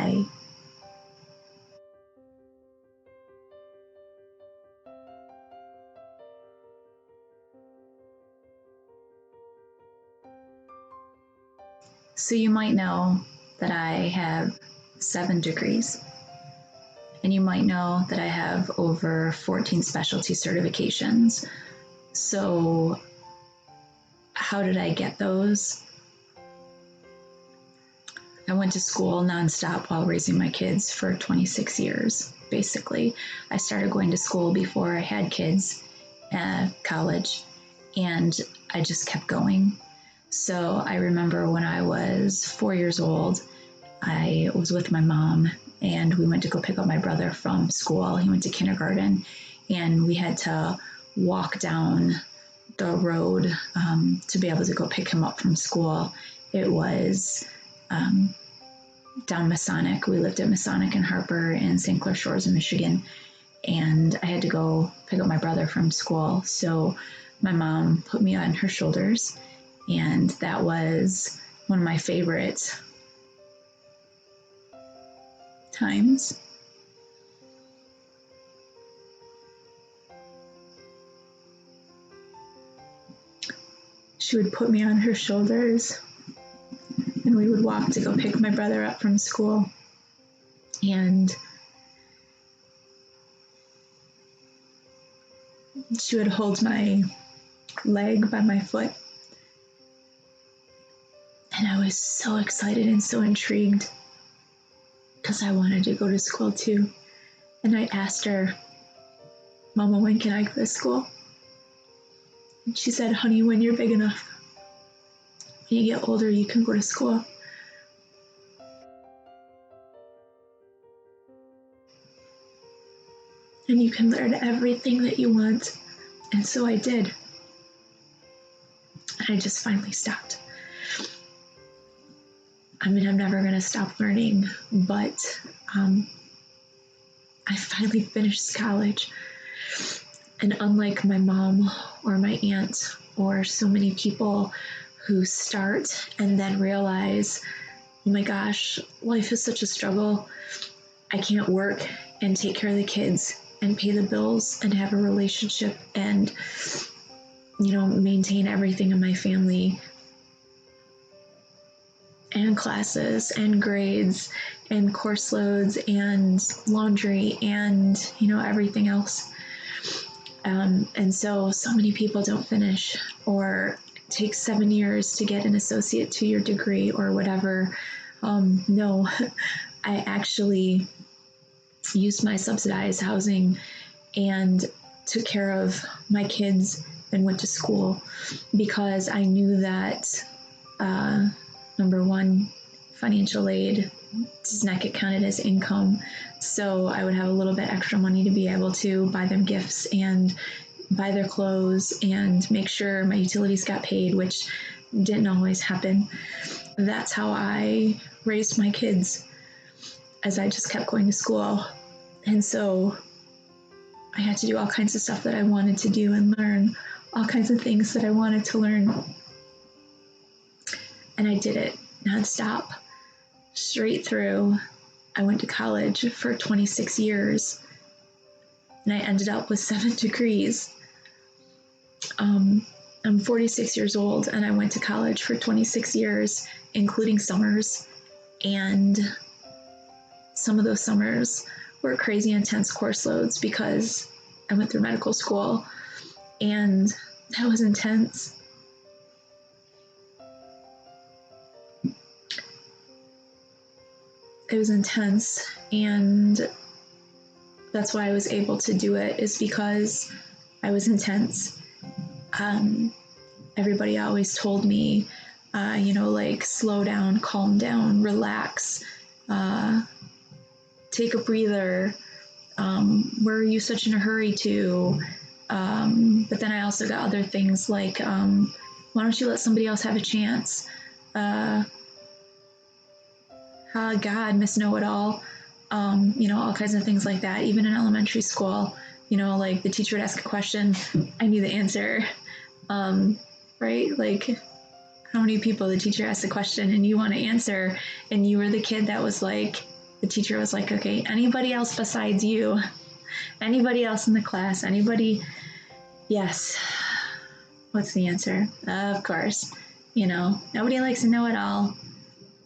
Bye. So you might know that I have 7 degrees, and you might know that I have over 14 specialty certifications. So how did I get those? I went to school nonstop while raising my kids for 26 years, basically. I started going to school before I had kids at college, and I just kept going. So I remember when I was 4 years old, I was with my mom, and we went to go pick up my brother from school. He went to kindergarten, and we had to walk down the road to be able to go pick him up from school. It was down Masonic. We lived at Masonic and Harper in St. Clair Shores in Michigan, and I had to go pick up my brother from school. So my mom put me on her shoulders, and that was one of my favorite times. She would put me on her shoulders, and we would walk to go pick my brother up from school. And she would hold my leg by my foot. And I was so excited and so intrigued because I wanted to go to school too. And I asked her, "Mama, when can I go to school?" And she said, "Honey, when you're big enough. When you get older, you can go to school." And you can learn everything that you want. And so I did. And I just finally stopped. I mean, I'm never going to stop learning, but I finally finished college. And unlike my mom or my aunt or so many people who start and then realize, oh my gosh, life is such a struggle. I can't work and take care of the kids and pay the bills and have a relationship and, maintain everything in my family and classes and grades and course loads and laundry and, everything else. And so many people don't finish or take 7 years to get an associate 2-year degree or whatever. No, I actually used my subsidized housing and took care of my kids and went to school because I knew that, number one, financial aid does not get counted as income. So I would have a little bit extra money to be able to buy them gifts and buy their clothes and make sure my utilities got paid, which didn't always happen. That's how I raised my kids, as I just kept going to school. And so I had to do all kinds of stuff that I wanted to do and learn all kinds of things that I wanted to learn. And I did it nonstop, straight through. I went to college for 26 years, and I ended up with 7 degrees. I'm 46 years old, and I went to college for 26 years, including summers. And some of those summers were crazy intense course loads because I went through medical school, and that was intense. It was intense, and that's why I was able to do it, is because I was intense. Everybody always told me, slow down, calm down, relax, take a breather. Where are you such in a hurry to? But then I also got other things like, why don't you let somebody else have a chance? God, Miss Know-It-All, all kinds of things like that. Even in elementary school, like the teacher would ask a question, I knew the answer, right? Like, how many people the teacher asked a question and you want to answer, and you were the kid that was like, the teacher was like, okay, anybody else besides you? Anybody else in the class? Anybody? Yes. What's the answer? Of course. Nobody likes to know it all.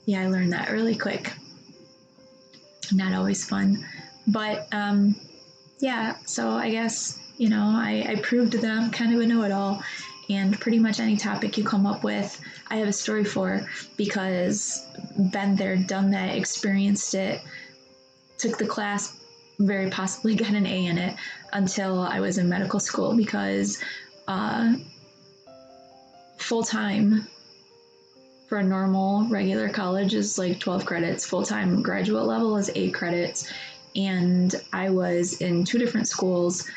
Yeah, I learned that really quick. Not always fun. But yeah, so I guess, I proved that I'm kind of a know-it-all, and pretty much any topic you come up with, I have a story for, because been there, done that, experienced it, took the class, very possibly got an A in it until I was in medical school, because full-time for a normal regular college is like 12 credits. Full-time graduate level is 8 credits. And I was in 2 different schools,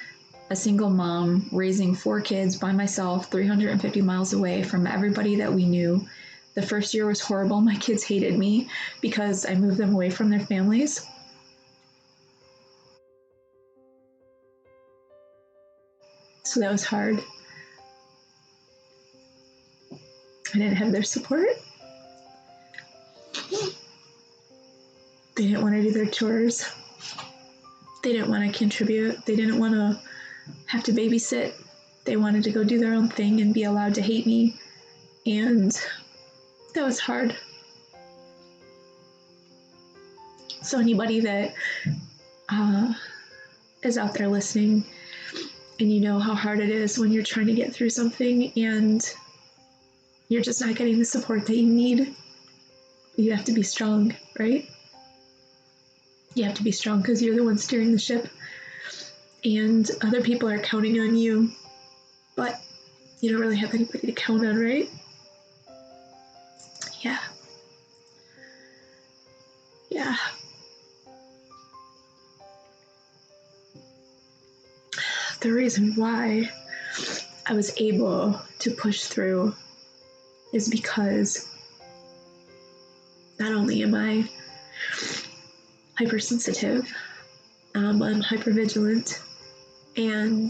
a single mom, raising 4 kids by myself, 350 miles away from everybody that we knew. The first year was horrible. My kids hated me because I moved them away from their families. So that was hard. I didn't have their support. They didn't want to do their chores. They didn't want to contribute. They didn't want to have to babysit. They wanted to go do their own thing and be allowed to hate me. And that was hard. So anybody that is out there listening, and you know how hard it is when you're trying to get through something and you're just not getting the support that you need, you have to be strong, right? You have to be strong because you're the one steering the ship, and other people are counting on you, but you don't really have anybody to count on, right? Yeah. The reason why I was able to push through is because not only am I hypersensitive, I'm hypervigilant, and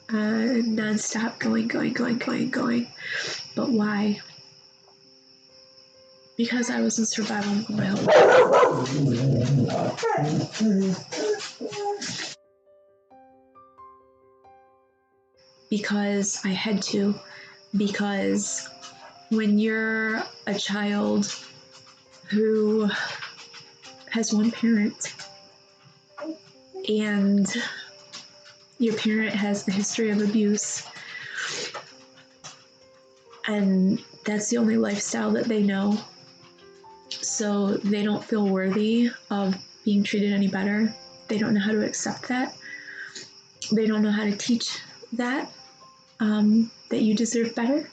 nonstop going. But why? Because I was in survival mode. Because I had to. Because when you're a child who has one parent and your parent has the history of abuse, and that's the only lifestyle that they know, so they don't feel worthy of being treated any better. They don't know how to accept that. They don't know how to teach that you deserve better.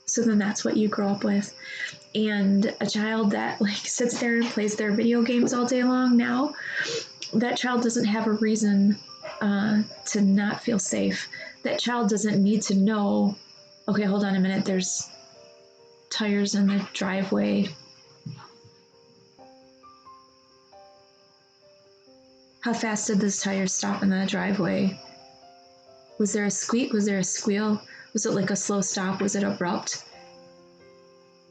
So then that's what you grow up with. And a child that sits there and plays their video games all day long now, that child doesn't have a reason to not feel safe. That child doesn't need to know, okay, hold on a minute, there's tires in the driveway. How fast did this tire stop in the driveway? Was there a squeak? Was there a squeal? Was it like a slow stop? Was it abrupt?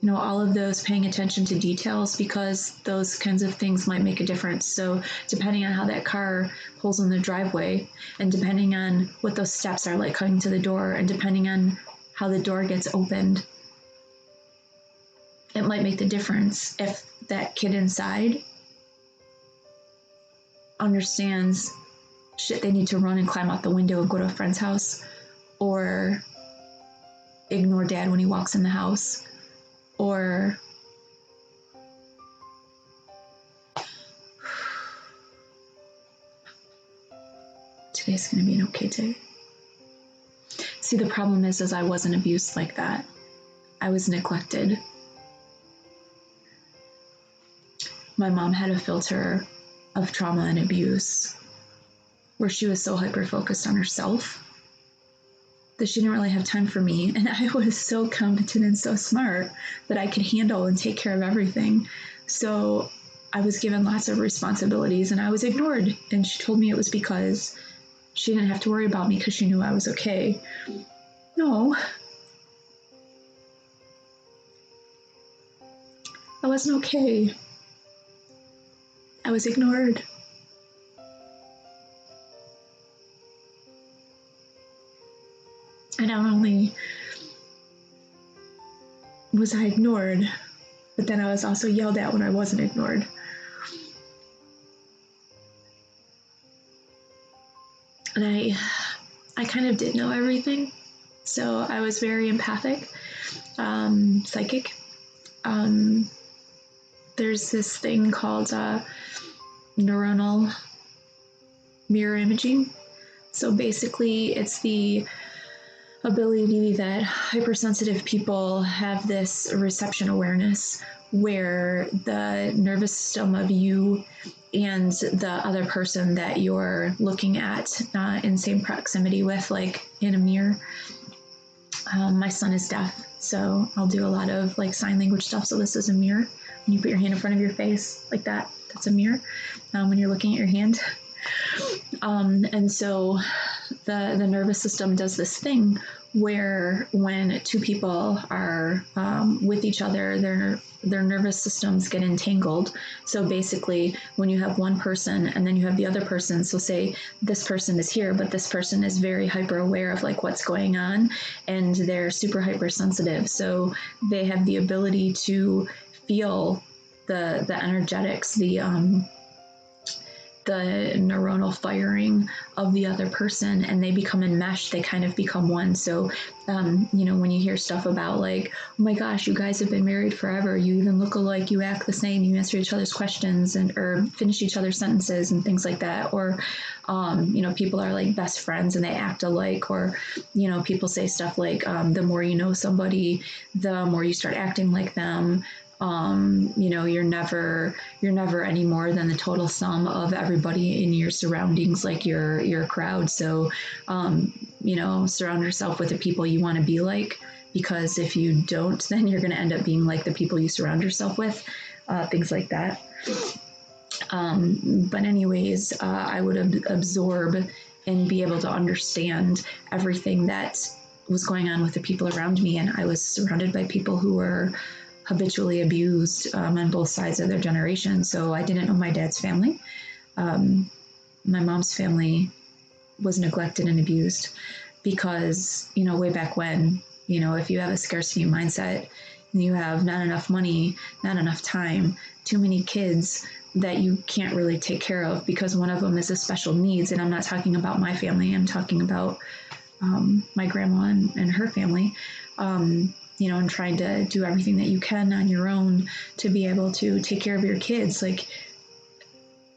All of those, paying attention to details, because those kinds of things might make a difference. So depending on how that car pulls in the driveway, and depending on what those steps are like coming to the door, and depending on how the door gets opened, it might make the difference if that kid inside understands, shit, they need to run and climb out the window and go to a friend's house, or ignore dad when he walks in the house, or today's gonna be an okay day. See, the problem is I wasn't abused like that. I was neglected. My mom had a filter of trauma and abuse where she was so hyper-focused on herself that she didn't really have time for me. And I was so competent and so smart that I could handle and take care of everything. So I was given lots of responsibilities and I was ignored. And she told me it was because she didn't have to worry about me because she knew I was okay. No. I wasn't okay. I I was ignored. And not only was I ignored, but then I was also yelled at when I wasn't ignored. And I kind of did know everything. So I was very empathic, psychic. There's this thing called neuronal mirror imaging. So basically, it's the ability that hypersensitive people have this reception awareness where the nervous system of you and the other person that you're looking at in same proximity with, like in a mirror. My son is deaf, so I'll do a lot of like sign language stuff. So this is a mirror. When you put your hand in front of your face like that, that's a mirror when you're looking at your hand. And so the nervous system does this thing where when two people are with each other, their nervous systems get entangled. So basically, when you have one person and then you have the other person, so say this person is here, but this person is very hyper aware of like what's going on, and they're super hypersensitive. So they have the ability to feel the energetics, the neuronal firing of the other person, and they become enmeshed. They kind of become one. So when you hear stuff about like, oh my gosh, you guys have been married forever, you even look alike, you act the same, you answer each other's questions and or finish each other's sentences and things like that, or people are like best friends and they act alike, or people say stuff like the more you know somebody, the more you start acting like them. You're never any more than the total sum of everybody in your surroundings, like your crowd. So, surround yourself with the people you want to be like, because if you don't, then you're going to end up being like the people you surround yourself with, things like that. But anyways, I would absorb and be able to understand everything that was going on with the people around me. And I was surrounded by people who were habitually abused on both sides of their generation. So I didn't know my dad's family. My mom's family was neglected and abused because, way back when, if you have a scarcity mindset, you have not enough money, not enough time, too many kids that you can't really take care of because one of them is a special needs. And I'm not talking about my family. I'm talking about my grandma and her family. And trying to do everything that you can on your own to be able to take care of your kids. Like,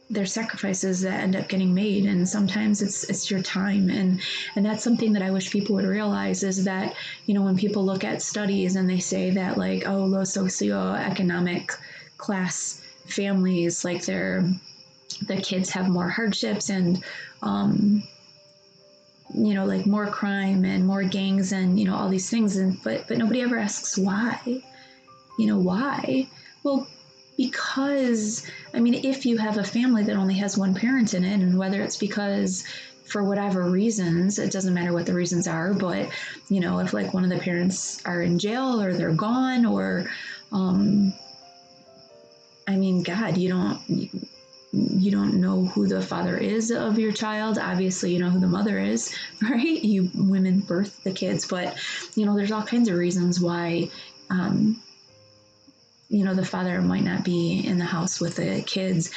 there's sacrifices that end up getting made, and sometimes it's your time. And that's something that I wish people would realize, is that, when people look at studies and they say that like, oh, low socioeconomic class families, like the kids have more hardships and like more crime and more gangs and, all these things. But nobody ever asks why. Why? Well, because, if you have a family that only has one parent in it, and whether it's because for whatever reasons, it doesn't matter what the reasons are, but, if like one of the parents are in jail or they're gone, or, God, you don't know who the father is of your child. Obviously, you know who the mother is, right? You women birth the kids, but, there's all kinds of reasons why, the father might not be in the house with the kids.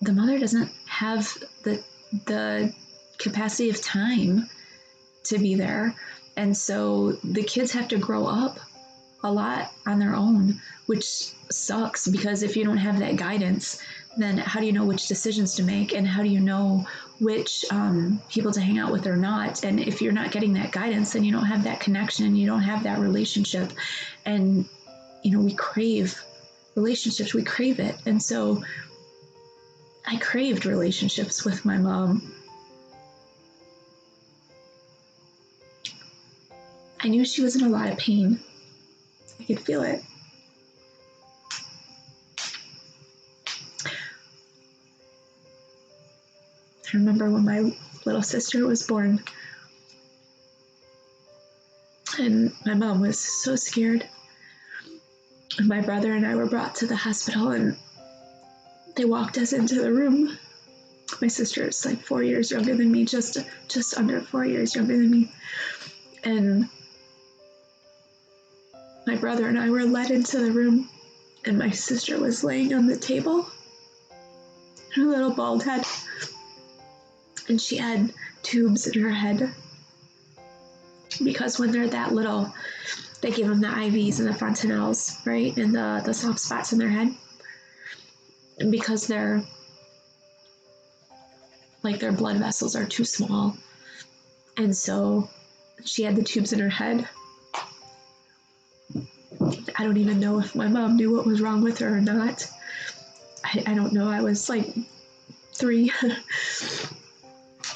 The mother doesn't have the capacity of time to be there. And so the kids have to grow up a lot on their own, which sucks, because if you don't have that guidance, then how do you know which decisions to make, and how do you know which people to hang out with or not? And if you're not getting that guidance, then you don't have that connection, you don't have that relationship. And we crave relationships, we crave it. And so I craved relationships with my mom. I knew she was in a lot of pain. I could feel it. I remember when my little sister was born, and my mom was so scared. And my brother and I were brought to the hospital, and they walked us into the room. My sister is like 4 years younger than me, just under 4 years younger than me. And my brother and I were led into the room, and my sister was laying on the table, her little bald head, and she had tubes in her head. Because when they're that little, they give them the IVs and the fontanelles, right? And the soft spots in their head. And because their blood vessels are too small. And so she had the tubes in her head. I don't even know if my mom knew what was wrong with her or not. I don't know. I was like 3.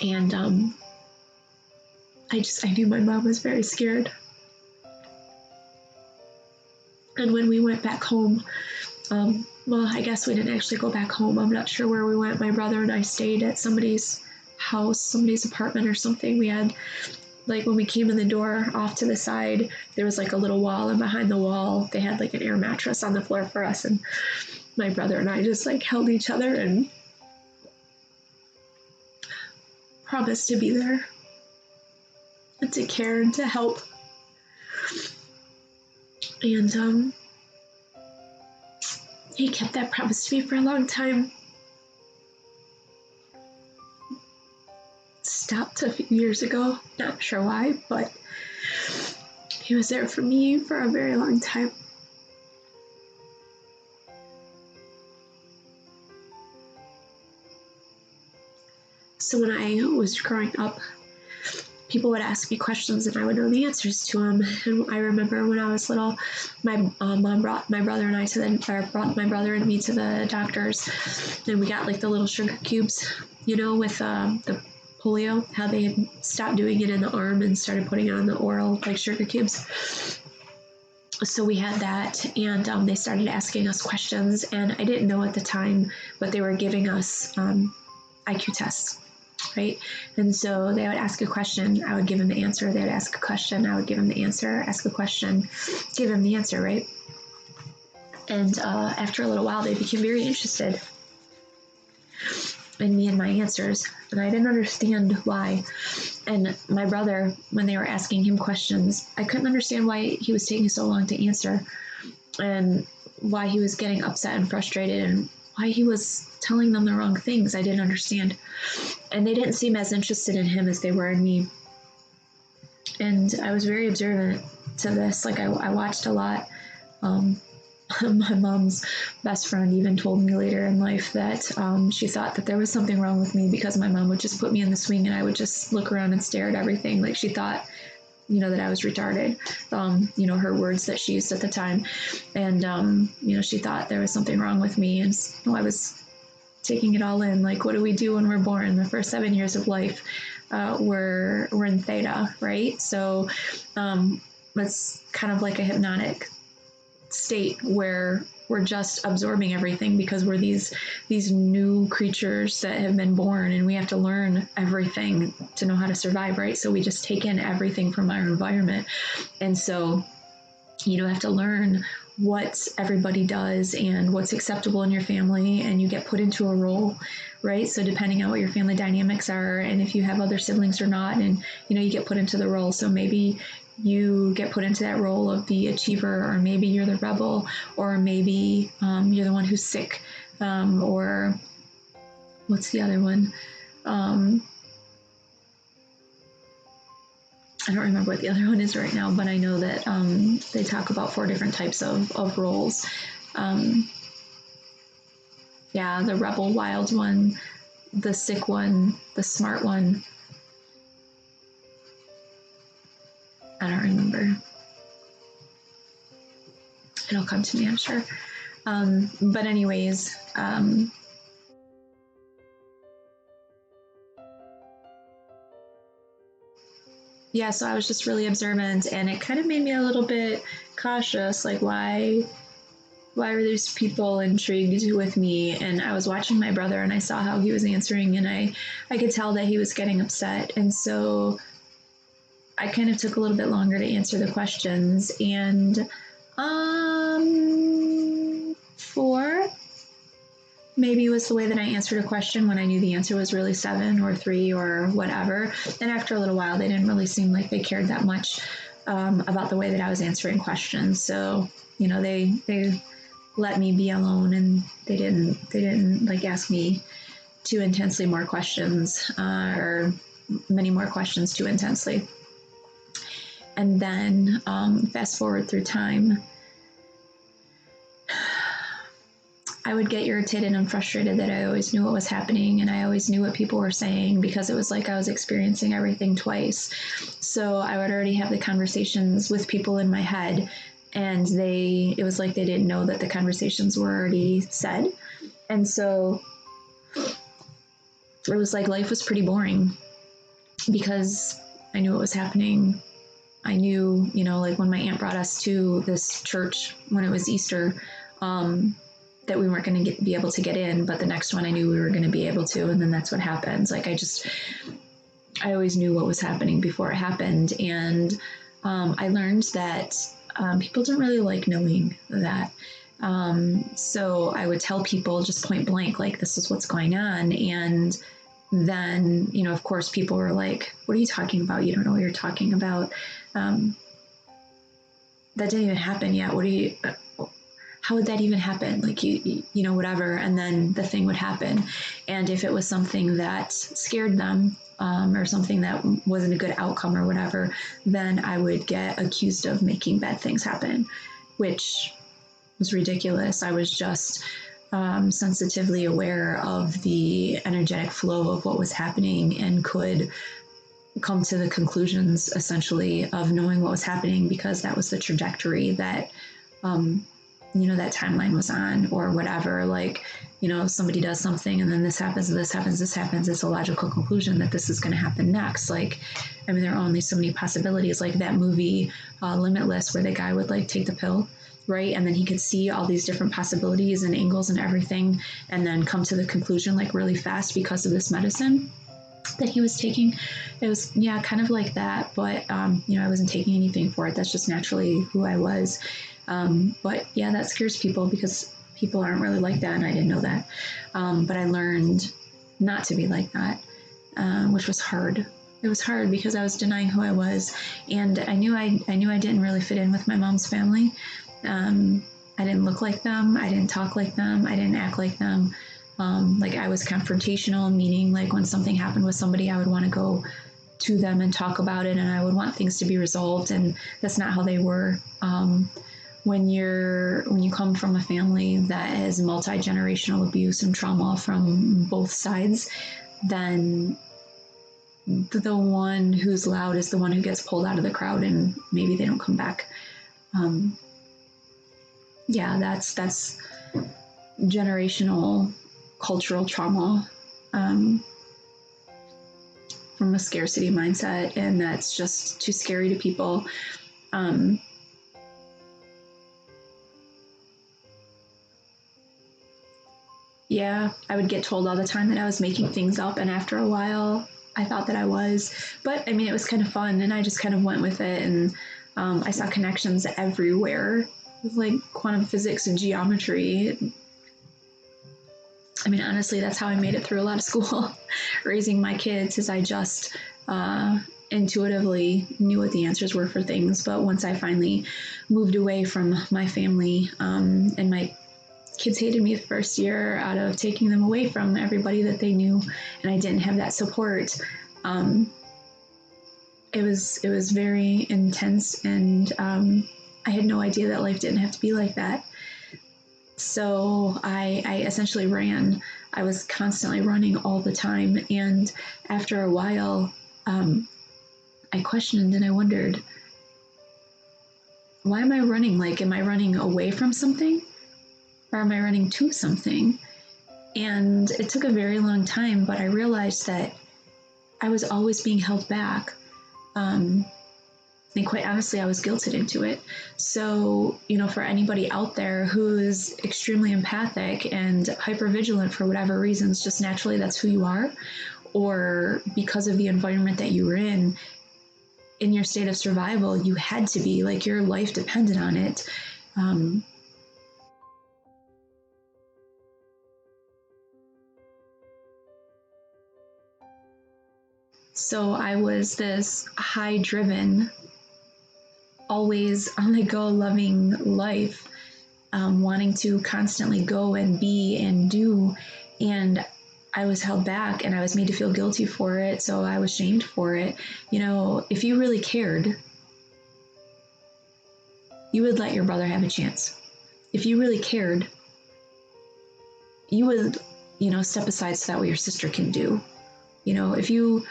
And I knew my mom was very scared. And when we went back home, well, I guess we didn't actually go back home. I'm not sure where we went. My brother and I stayed at somebody's house, somebody's apartment or something. We had, like, when we came in the door, off to the side, there was like a little wall, and behind the wall, they had like an air mattress on the floor for us. And my brother and I just like held each other and promised to be there and to care and to help. And he kept that promise to me for a long time. Stopped a few years ago, not sure why, but he was there for me for a very long time. So when I was growing up, people would ask me questions and I would know the answers to them. And I remember when I was little, my mom brought my brother and me to the doctors, and we got like the little sugar cubes, with the polio, how they had stopped doing it in the arm and started putting it on the oral, like sugar cubes. So we had that, and they started asking us questions, and I didn't know at the time, but they were giving us IQ tests, right? And so they would ask a question, I would give them the answer. They would ask a question, I would give them the answer. Ask a question, give them the answer, right? And after a little while, they became very interested in me and my answers, and I didn't understand why. And my brother, when they were asking him questions, I couldn't understand why he was taking so long to answer, and why he was getting upset and frustrated, and why he was telling them the wrong things. I didn't understand. And they didn't seem as interested in him as they were in me. And I was very observant to this. Like, I watched a lot. My mom's best friend even told me later in life that she thought that there was something wrong with me because my mom would just put me in the swing and I would just look around and stare at everything. Like, she thought, that I was retarded, her words that she used at the time. And, she thought there was something wrong with me. And so I was taking it all in. Like, what do we do when we're born? The first 7 years of life, we're in theta, right? So it's kind of like a hypnotic state where we're just absorbing everything because we're these new creatures that have been born, and we have to learn everything to know how to survive, right? So we just take in everything from our environment. And so you have to learn what everybody does and what's acceptable in your family, and you get put into a role, right? So depending on what your family dynamics are, and if you have other siblings or not, and you get put into the role. So maybe you get put into that role of the achiever, or maybe you're the rebel, or maybe you're the one who's sick, or what's the other one? I don't remember what the other one is right now, but I know that they talk about 4 different types of roles. The rebel, wild one, the sick one, the smart one. I don't remember. It'll come to me, I'm sure. But anyways, so I was just really observant, and it kind of made me a little bit cautious. Like, why were these people intrigued with me? And I was watching my brother, and I saw how he was answering, and I could tell that he was getting upset. And so I kind of took a little bit longer to answer the questions. And maybe was the way that I answered a question when I knew the answer was really 7 or 3 or whatever. And after a little while, they didn't really seem like they cared that much about the way that I was answering questions. So, you know, they let me be alone, and they didn't like ask me too intensely more questions, or many more questions too intensely. And then fast forward through time, I would get irritated and frustrated that I always knew what was happening, and I always knew what people were saying, because it was like I was experiencing everything twice. So I would already have the conversations with people in my head, and it was like they didn't know that the conversations were already said. And so it was like life was pretty boring, because I knew what was happening. I knew, you know, like when my aunt brought us to this church when it was Easter, that we weren't going to be able to get in, but the next one I knew we were going to be able to, and then that's what happens. Like I always knew what was happening before it happened, and I learned that people don't really like knowing that. So I would tell people just point blank, like, this is what's going on, and then, you know, of course, people were like, what are you talking about? You don't know what you're talking about. That didn't even happen yet. How would that even happen? Like, you know, whatever. And then the thing would happen. And if it was something that scared them, or something that wasn't a good outcome or whatever, then I would get accused of making bad things happen, which was ridiculous. I was just sensitively aware of the energetic flow of what was happening, and could come to the conclusions essentially of knowing what was happening, because that was the trajectory that you know, that timeline was on, or whatever. Like, you know, somebody does something and then this happens, this happens, this happens, it's a logical conclusion that this is going to happen next. Like, I mean, there are only so many possibilities. Like that movie Limitless, where the guy would like take the pill, right? And then he could see all these different possibilities and angles and everything, and then come to the conclusion like really fast because of this medicine that he was taking. It was, yeah, kind of like that, but you know, I wasn't taking anything for it. That's just naturally who I was. But yeah, that scares people, because people aren't really like that, and I didn't know that. But I learned not to be like that, which was hard. It was hard because I was denying who I was, and I knew I didn't really fit in with my mom's family. I didn't look like them. I didn't talk like them. I didn't act like them. Like I was confrontational, meaning like when something happened with somebody, I would want to go to them and talk about it, and I would want things to be resolved, and that's not how they were. When you come from a family that has multi-generational abuse and trauma from both sides, then the one who's loud is the one who gets pulled out of the crowd, and maybe they don't come back. Yeah, that's generational cultural trauma, from a scarcity mindset, and that's just too scary to people. Yeah, I would get told all the time that I was making things up, and after a while, I thought that I was. But I mean, it was kind of fun, and I just kind of went with it, and I saw connections everywhere with like quantum physics and geometry. I mean, honestly, that's how I made it through a lot of school, raising my kids, is I just intuitively knew what the answers were for things. But once I finally moved away from my family, and my kids hated me the first year out of taking them away from everybody that they knew, and I didn't have that support. It was very intense, and I had no idea that life didn't have to be like that. So I essentially ran. I was constantly running all the time, and after a while, I questioned and I wondered, why am I running? Like, am I running away from something? Or am I running to something? And it took a very long time, but I realized that I was always being held back. And quite honestly, I was guilted into it. So, you know, for anybody out there who's extremely empathic and hypervigilant for whatever reasons, just naturally that's who you are, or because of the environment that you were in your state of survival, you had to be, like, your life depended on it. So I was this high driven, always on the go loving life, wanting to constantly go and be and do. And I was held back and I was made to feel guilty for it. So I was shamed for it. You know, if you really cared, you would let your brother have a chance. If you really cared, you would, step aside so that way your sister can do. If you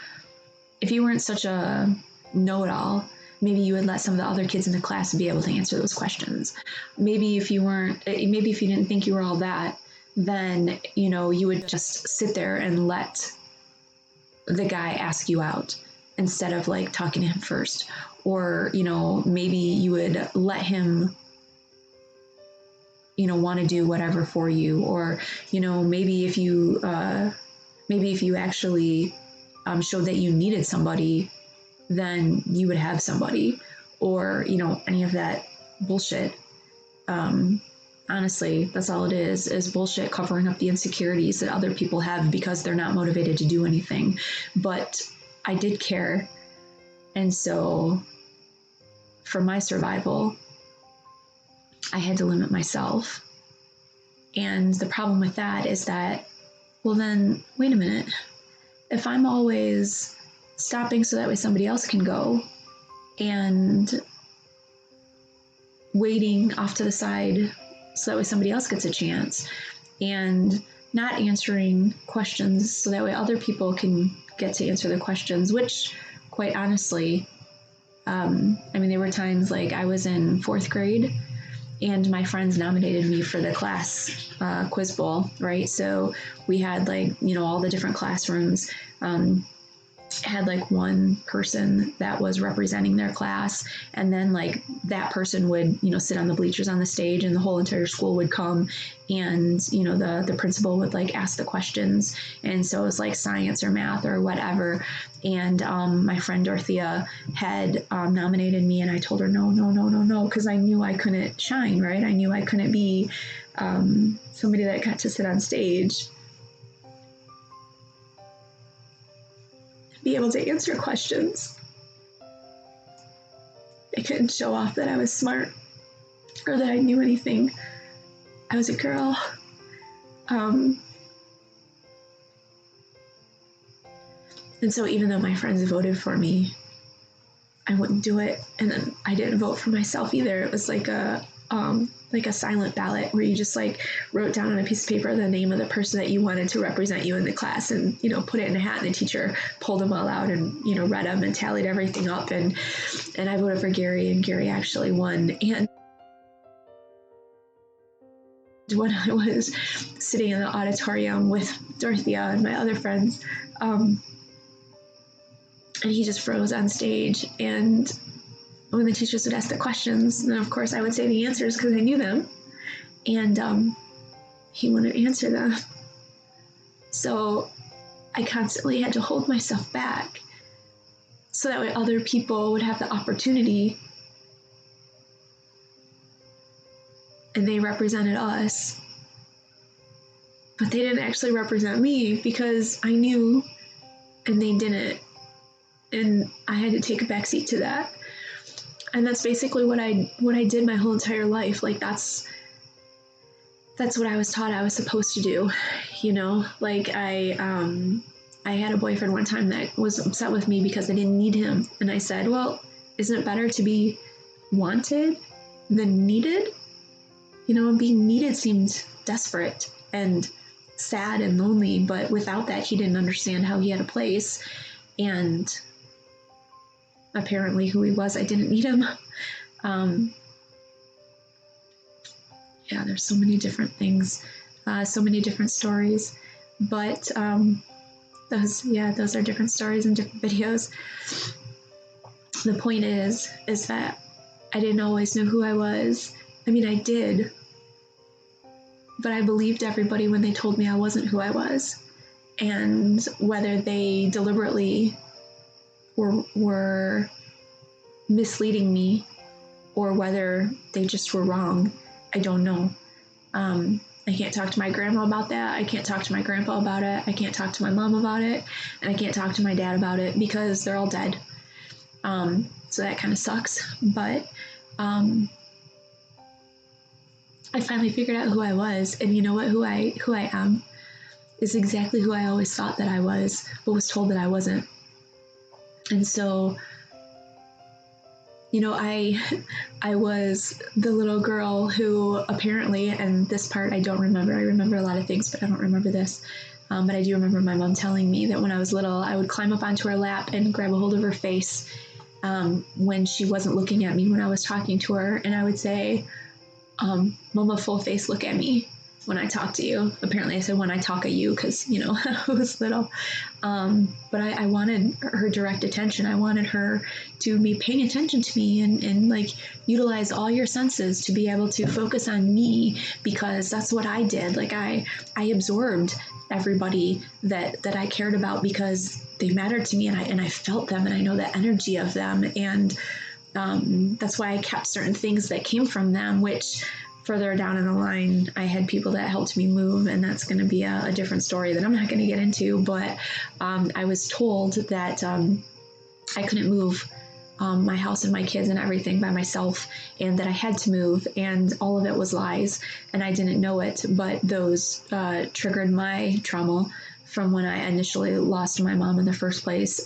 weren't such a know-it-all, maybe you would let some of the other kids in the class be able to answer those questions. Maybe if you didn't think you were all that, then, you would just sit there and let the guy ask you out instead of like talking to him first. Or, maybe you would let him, want to do whatever for you. Or, maybe if you actually showed that you needed somebody, then you would have somebody. Or, any of that bullshit. Honestly, that's all it is bullshit covering up the insecurities that other people have because they're not motivated to do anything. But I did care. And so for my survival, I had to limit myself. And the problem with that is that, well then, wait a minute. If I'm always stopping so that way somebody else can go and waiting off to the side so that way somebody else gets a chance and not answering questions so that way other people can get to answer the questions, which quite honestly, there were times like I was in 4th grade and my friends nominated me for the class quiz bowl, right? So we had all the different classrooms had one person that was representing their class, and then that person would sit on the bleachers on the stage, and the whole entire school would come, and the principal would ask the questions. And so it was science or math or whatever. And my friend Dorothea had nominated me, and I told her no, because I knew I couldn't shine, right? I knew I couldn't be somebody that got to sit on stage, be able to answer questions. I couldn't show off that I was smart or that I knew anything. I was a girl. And so even though my friends voted for me, I wouldn't do it. And then I didn't vote for myself either. It was like a silent ballot where you just wrote down on a piece of paper the name of the person that you wanted to represent you in the class, and put it in a hat, and the teacher pulled them all out and read them and tallied everything up, and I voted for Gary, and Gary actually won. And when I was sitting in the auditorium with Dorothea and my other friends, and he just froze on stage, and when the teachers would ask the questions, then of course I would say the answers because I knew them, and he wouldn't answer them. So I constantly had to hold myself back so that way other people would have the opportunity, and they represented us, but they didn't actually represent me because I knew and they didn't, and I had to take a backseat to that. And that's basically what I did my whole entire life. That's what I was taught I was supposed to do, I had a boyfriend one time that was upset with me because I didn't need him, and I said, well, isn't it better to be wanted than needed? Being needed seemed desperate and sad and lonely, but without that, he didn't understand how he had a place, and apparently who he was, I didn't need him. There's so many different things, so many different stories, but those are different stories and different videos. The point is that I didn't always know who I was. I did, but I believed everybody when they told me I wasn't who I was, and whether they deliberately were misleading me or whether they just were wrong, I don't know. I can't talk to my grandma about that. I can't talk to my grandpa about it. I can't talk to my mom about it. And I can't talk to my dad about it because they're all dead. So that kind of sucks. But I finally figured out who I was. And you know what? Who I am is exactly who I always thought that I was, but was told that I wasn't. And so, you know, I was the little girl who apparently, and this part I don't remember. I remember a lot of things, but I don't remember this. But I do remember my mom telling me that when I was little, I would climb up onto her lap and grab a hold of her face when she wasn't looking at me when I was talking to her. And I would say, Mama, full face, look at me when I talk to you. Apparently I said when I talk at you because, you know, I was little. But I wanted her direct attention. I wanted her to be paying attention to me and like utilize all your senses to be able to focus on me, because that's what I did. Like I absorbed everybody that I cared about because they mattered to me, and I felt them, and I know the energy of them. And that's why I kept certain things that came from them, which further down in the line, I had people that helped me move, and that's going to be a different story that I'm not going to get into. But I was told that I couldn't move my house and my kids and everything by myself, and that I had to move, and all of it was lies, and I didn't know it, but those triggered my trauma from when I initially lost my mom in the first place.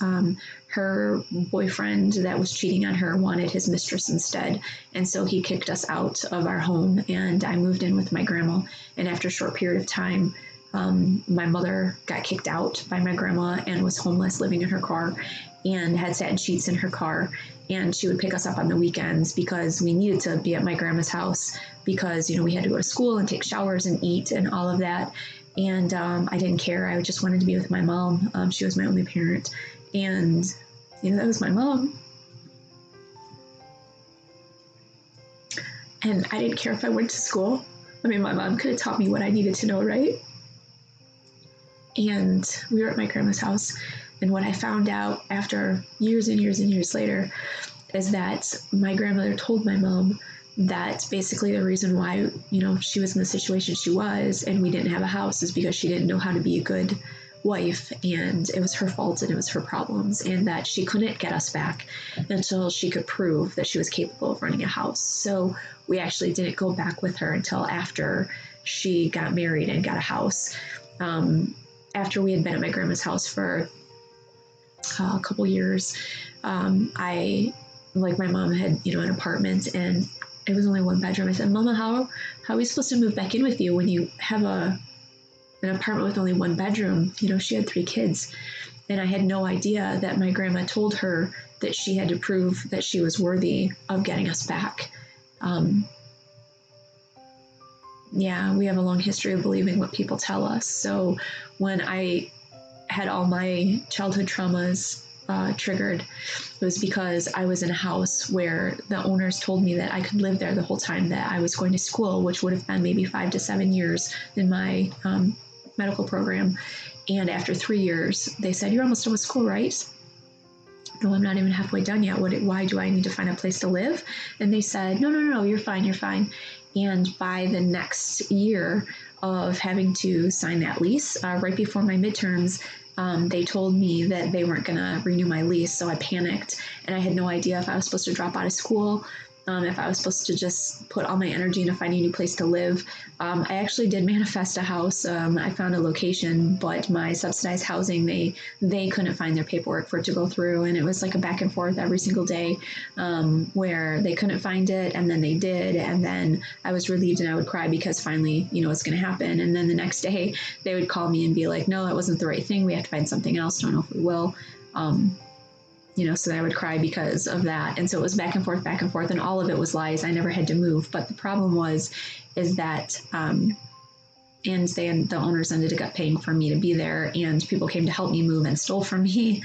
Her boyfriend that was cheating on her wanted his mistress instead, and so he kicked us out of our home, and I moved in with my grandma. And after a short period of time, my mother got kicked out by my grandma and was homeless, living in her car, and had satin sheets in her car. And she would pick us up on the weekends because we needed to be at my grandma's house because, you know, we had to go to school and take showers and eat and all of that. And I didn't care. I just wanted to be with my mom. She was my only parent. And, you know, that was my mom. And I didn't care if I went to school. I mean, my mom could have taught me what I needed to know, right? And we were at my grandma's house. And what I found out after years and years and years later is that my grandmother told my mom that basically the reason why, you know, she was in the situation she was and we didn't have a house is because she didn't know how to be a good wife, and it was her fault and it was her problems, and that she couldn't get us back until she could prove that she was capable of running a house. So we actually didn't go back with her until after she got married and got a house. After we had been at my grandma's house for a couple years, I, like, my mom had, you know, an apartment and it was only one bedroom. I said, Mama, how are we supposed to move back in with you when you have an apartment with only one bedroom? You know, she had 3 kids. And I had no idea that my grandma told her that she had to prove that she was worthy of getting us back. Yeah, we have a long history of believing what people tell us. So when I had all my childhood traumas triggered, it was because I was in a house where the owners told me that I could live there the whole time that I was going to school, which would have been maybe 5 to 7 years in my medical program. And after 3 years, they said, you're almost done with school, right? No, I'm not even halfway done yet. Why do I need to find a place to live? And they said, no, you're fine. And by the next year of having to sign that lease, right before my midterms, they told me that they weren't going to renew my lease. So I panicked, and I had no idea if I was supposed to drop out of school, if I was supposed to just put all my energy into finding a new place to live. I actually did manifest a house. I found a location, but my subsidized housing, they couldn't find their paperwork for it to go through. And it was like a back and forth every single day where they couldn't find it, and then they did. And then I was relieved and I would cry because finally, you know, it's going to happen. And then the next day they would call me and be like, no, that wasn't the right thing. We have to find something else. Don't know if we will. You know, so I would cry because of that. And so it was back and forth, and all of it was lies. I never had to move. But the problem is that, and the owners ended up paying for me to be there, and people came to help me move and stole from me.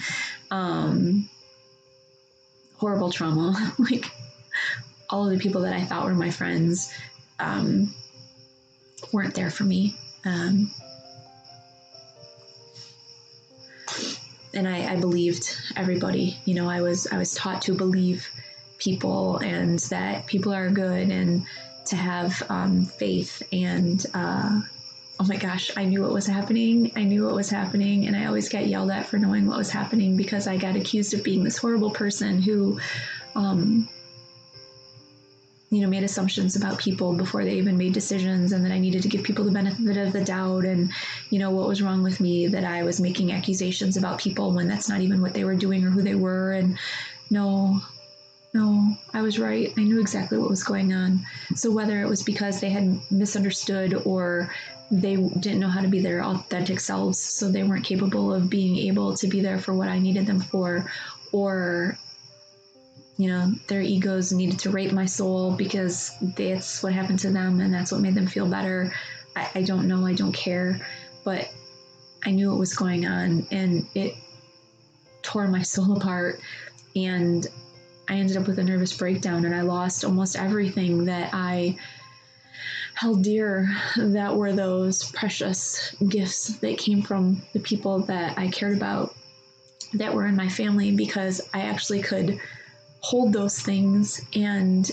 Horrible trauma. Like, all of the people that I thought were my friends weren't there for me. And I believed everybody. You know, I was taught to believe people, and that people are good, and to have faith. And oh my gosh, I knew what was happening. I knew what was happening. And I always got yelled at for knowing what was happening because I got accused of being this horrible person who, made assumptions about people before they even made decisions, and that I needed to give people the benefit of the doubt, and, what was wrong with me, that I was making accusations about people when that's not even what they were doing or who they were. And no, I was right. I knew exactly what was going on. So whether it was because they had misunderstood, or they didn't know how to be their authentic selves, so they weren't capable of being able to be there for what I needed them for, or their egos needed to rape my soul because that's what happened to them and that's what made them feel better. I don't know. I don't care. But I knew what was going on, and it tore my soul apart. And I ended up with a nervous breakdown, and I lost almost everything that I held dear, that were those precious gifts that came from the people that I cared about, that were in my family, because I actually could hold those things and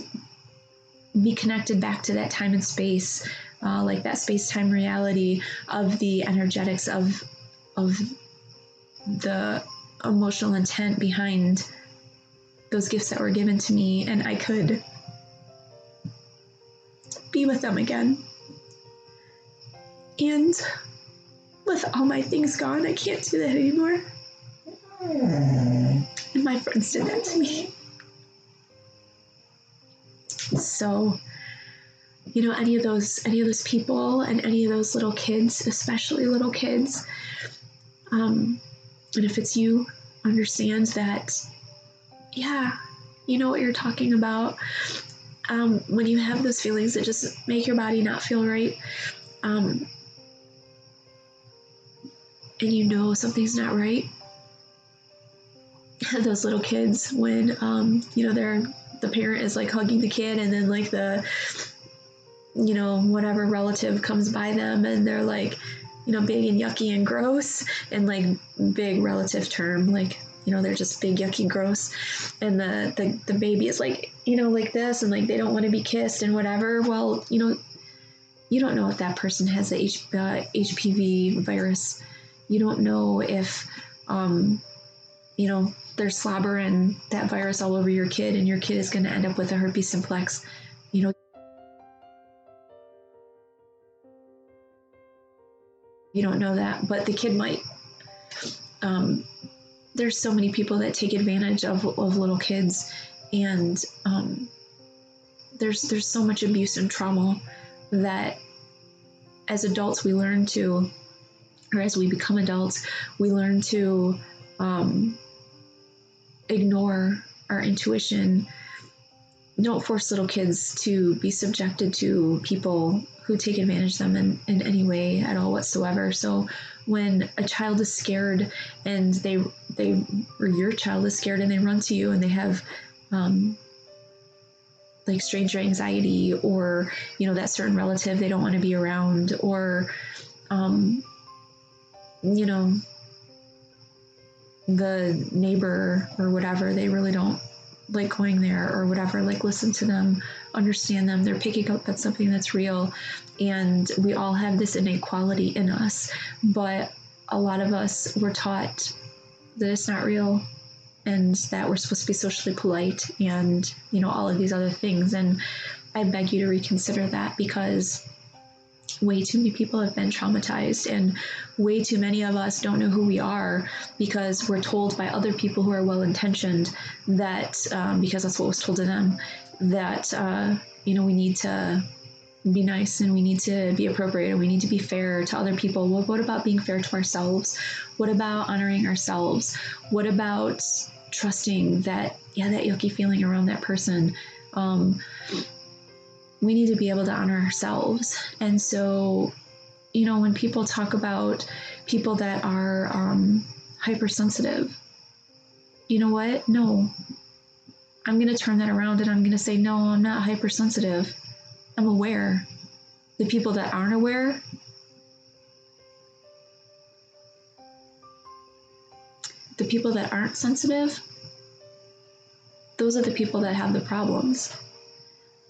be connected back to that time and space, like that space-time reality of the energetics of the emotional intent behind those gifts that were given to me, and I could be with them again. And with all my things gone, I can't do that anymore. And my friends did that to me. So, any of those people and any of those little kids, especially little kids, and if it's you, understand that, yeah, you know what you're talking about. When you have those feelings that just make your body not feel right, and something's not right. Those little kids, when the parent is like hugging the kid, and then like the whatever relative comes by them, and they're like big and yucky and gross, and like big relative term, like they're just big, yucky, gross, and the baby is like like this, and like they don't want to be kissed and whatever. Well, you don't know if that person has the HPV virus. You don't know if they're slobbering that virus all over your kid, and your kid is going to end up with a herpes simplex. You don't know that, but the kid might. There's so many people that take advantage of little kids, and there's so much abuse and trauma that as adults we learn to, or as we become adults, we learn to ignore our intuition. Don't force little kids to be subjected to people who take advantage of them in any way at all whatsoever. So when a child is scared, and or your child is scared, and they run to you, and they have like stranger anxiety, or that certain relative they don't want to be around, or the neighbor or whatever, they really don't like going there or whatever, like listen to them, understand them. They're picking up on something that's real, and we all have this innate quality in us, but a lot of us were taught that it's not real, and that we're supposed to be socially polite, and all of these other things. And I beg you to reconsider that, because way too many people have been traumatized, and way too many of us don't know who we are, because we're told by other people who are well-intentioned that, because that's what was told to them, that we need to be nice, and we need to be appropriate, and we need to be fair to other people. Well, what about being fair to ourselves? What about honoring ourselves? What about trusting that, that yucky feeling around that person? We need to be able to honor ourselves. And so, when people talk about people that are hypersensitive, you know what? No, I'm going to turn that around, and I'm going to say, no, I'm not hypersensitive. I'm aware. The people that aren't aware, the people that aren't sensitive, those are the people that have the problems.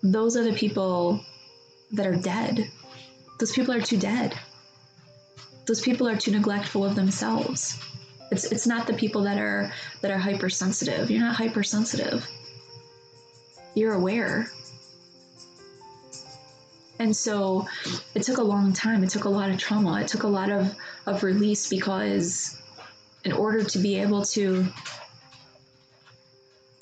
Those are the people that are dead. Those people are too dead. Those people are too neglectful of themselves. It's not the people that are hypersensitive. You're not hypersensitive. You're aware. And so it took a long time. It took a lot of trauma. It took a lot of release, because in order to be able to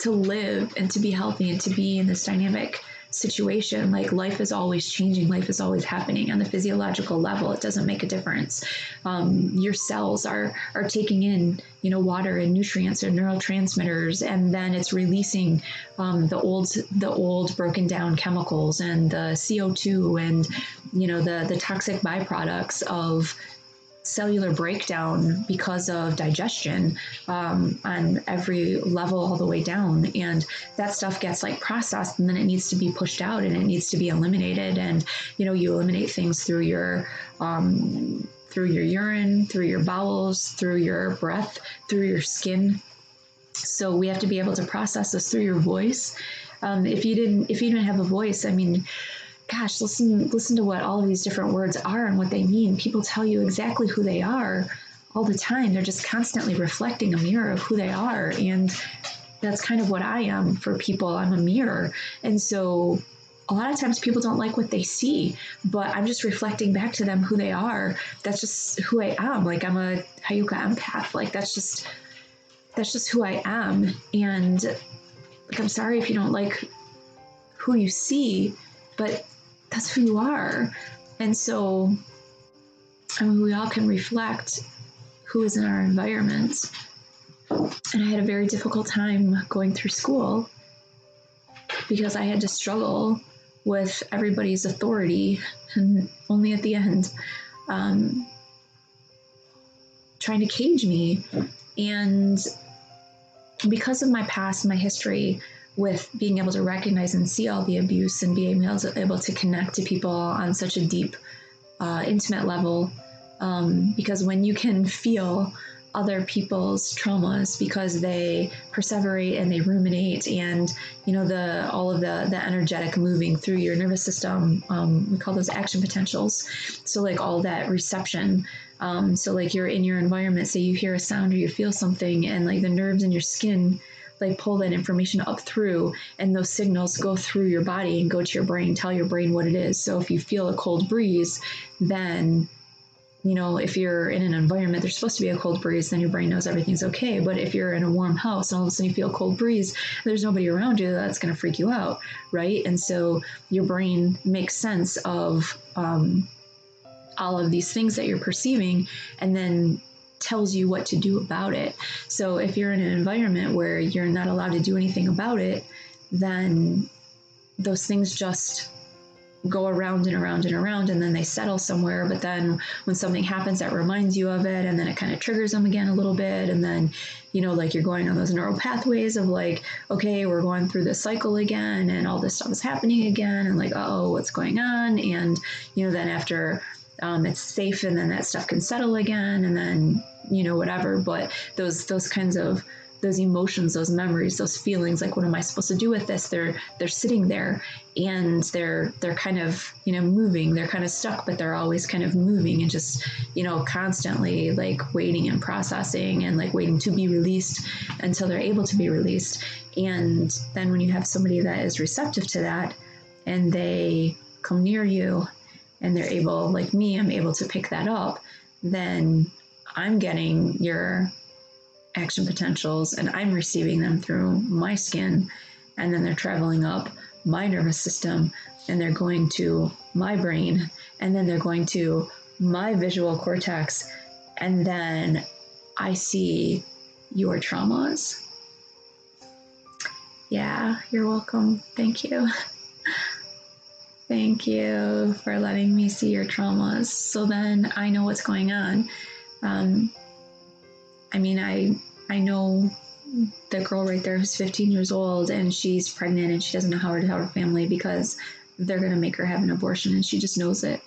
live and to be healthy and to be in this dynamic situation, like, life is always changing, life is always happening on the physiological level. It doesn't make a difference. Your cells are taking in, water and nutrients and neurotransmitters, and then it's releasing the old broken down chemicals and the CO2 and the toxic byproducts of cellular breakdown because of digestion on every level all the way down. And that stuff gets processed, and then it needs to be pushed out, and it needs to be eliminated. And you eliminate things through your urine, through your bowels, through your breath, through your skin. So we have to be able to process this through your voice. If you didn't have a voice, gosh, listen to what all of these different words are and what they mean. People tell you exactly who they are all the time. They're just constantly reflecting a mirror of who they are. And that's kind of what I am for people. I'm a mirror. And so a lot of times people don't like what they see, but I'm just reflecting back to them who they are. That's just who I am. I'm a Hayuka empath. That's just who I am. And I'm sorry if you don't like who you see, but that's who you are. And so, we all can reflect who is in our environment. And I had a very difficult time going through school, because I had to struggle with everybody's authority, and only at the end, trying to cage me. And because of my past, my history, with being able to recognize and see all the abuse, and being able to connect to people on such a deep, intimate level, because when you can feel other people's traumas, because they perseverate and they ruminate, and all of the energetic moving through your nervous system, we call those action potentials. So all that reception. So you're in your environment, say you hear a sound or you feel something, and the nerves in your skin pull that information up through, and those signals go through your body and go to your brain, tell your brain what it is. So if you feel a cold breeze, then if you're in an environment there's supposed to be a cold breeze, then your brain knows everything's okay. But if you're in a warm house and all of a sudden you feel a cold breeze, there's nobody around you, that's going to freak you out, right? And so your brain makes sense of all of these things that you're perceiving, and then tells you what to do about it. So if you're in an environment where you're not allowed to do anything about it, then those things just go around and around and around, and then they settle somewhere. But then when something happens that reminds you of it, and then it kind of triggers them again a little bit, and then you're going on those neural pathways of okay, we're going through this cycle again, and all this stuff is happening again, and oh, what's going on? And then after it's safe, and then that stuff can settle again, and then whatever. But those kinds of those emotions, those memories, those feelings, what am I supposed to do with this? They're sitting there, and they're kind of moving. They're kind of stuck, but they're always kind of moving, and just constantly waiting and processing, and waiting to be released until they're able to be released. And then when you have somebody that is receptive to that, and they come near you, and they're able, like me, I'm able to pick that up, then I'm getting your action potentials, and I'm receiving them through my skin, and then they're traveling up my nervous system, and they're going to my brain, and then they're going to my visual cortex, and then I see your traumas. Yeah, you're welcome. Thank you. Thank you for letting me see your traumas. So then I know what's going on. I know the girl right there who's 15 years old, and she's pregnant, and she doesn't know how to tell her family because they're going to make her have an abortion, and she just knows it.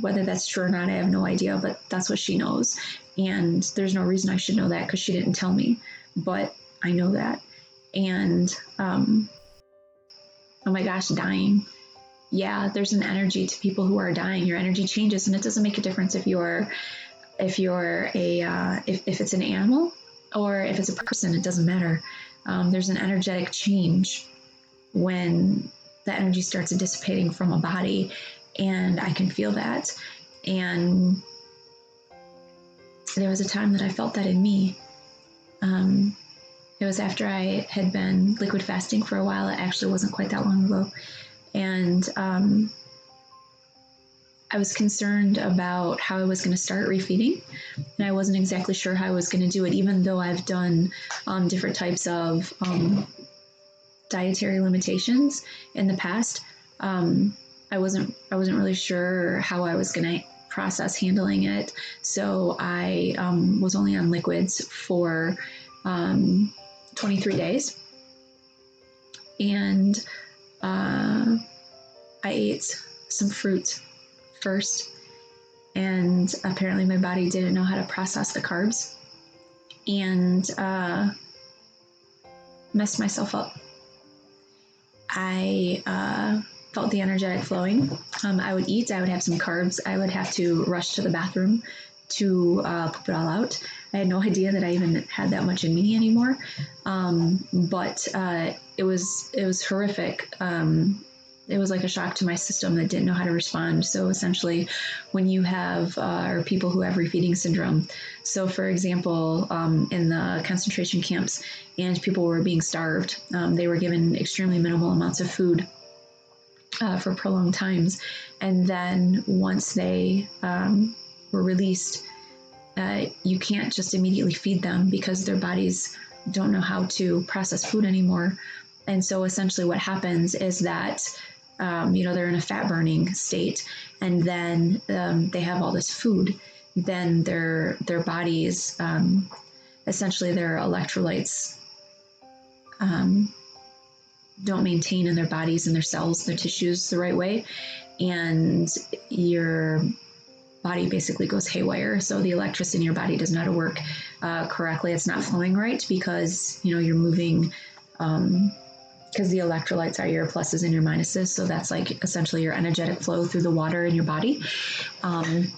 Whether that's true or not, I have no idea, but that's what she knows. And there's no reason I should know that because she didn't tell me, but I know that. And, oh my gosh, dying. yeah, there's an energy to people who are dying. Your energy changes, and it doesn't make a difference if if it's an animal or if it's a person. It doesn't matter. There's an energetic change when the energy starts dissipating from a body, and I can feel that. And there was a time that I felt that in me. It was after I had been liquid fasting for a while. It actually wasn't quite that long ago. And I was concerned about how I was going to start refeeding, and I wasn't exactly sure how I was going to do it, even though I've done different types of dietary limitations in the past. I wasn't really sure how I was going to process handling it, so I was only on liquids for 23 days, and I ate some fruit first, and apparently my body didn't know how to process the carbs, and messed myself up. I felt the energetic flowing. I would eat, I would have some carbs, I would have to rush to the bathroom to poop it all out. I had no idea that I even had that much in me anymore, but it was horrific. It was like a shock to my system that didn't know how to respond. So essentially, when you have or people who have refeeding syndrome, so for example, in the concentration camps, and people were being starved, they were given extremely minimal amounts of food for prolonged times, and then once they were released, you can't just immediately feed them because their bodies don't know how to process food anymore. And so essentially what happens is that they're in a fat burning state, and then they have all this food. Then their bodies, essentially their electrolytes, don't maintain in their bodies and their cells, their tissues the right way, and your body basically goes haywire. So the electricity in your body does not work correctly. It's not flowing right because you're moving. Because the electrolytes are your pluses and your minuses, so that's like essentially your energetic flow through the water in your body, and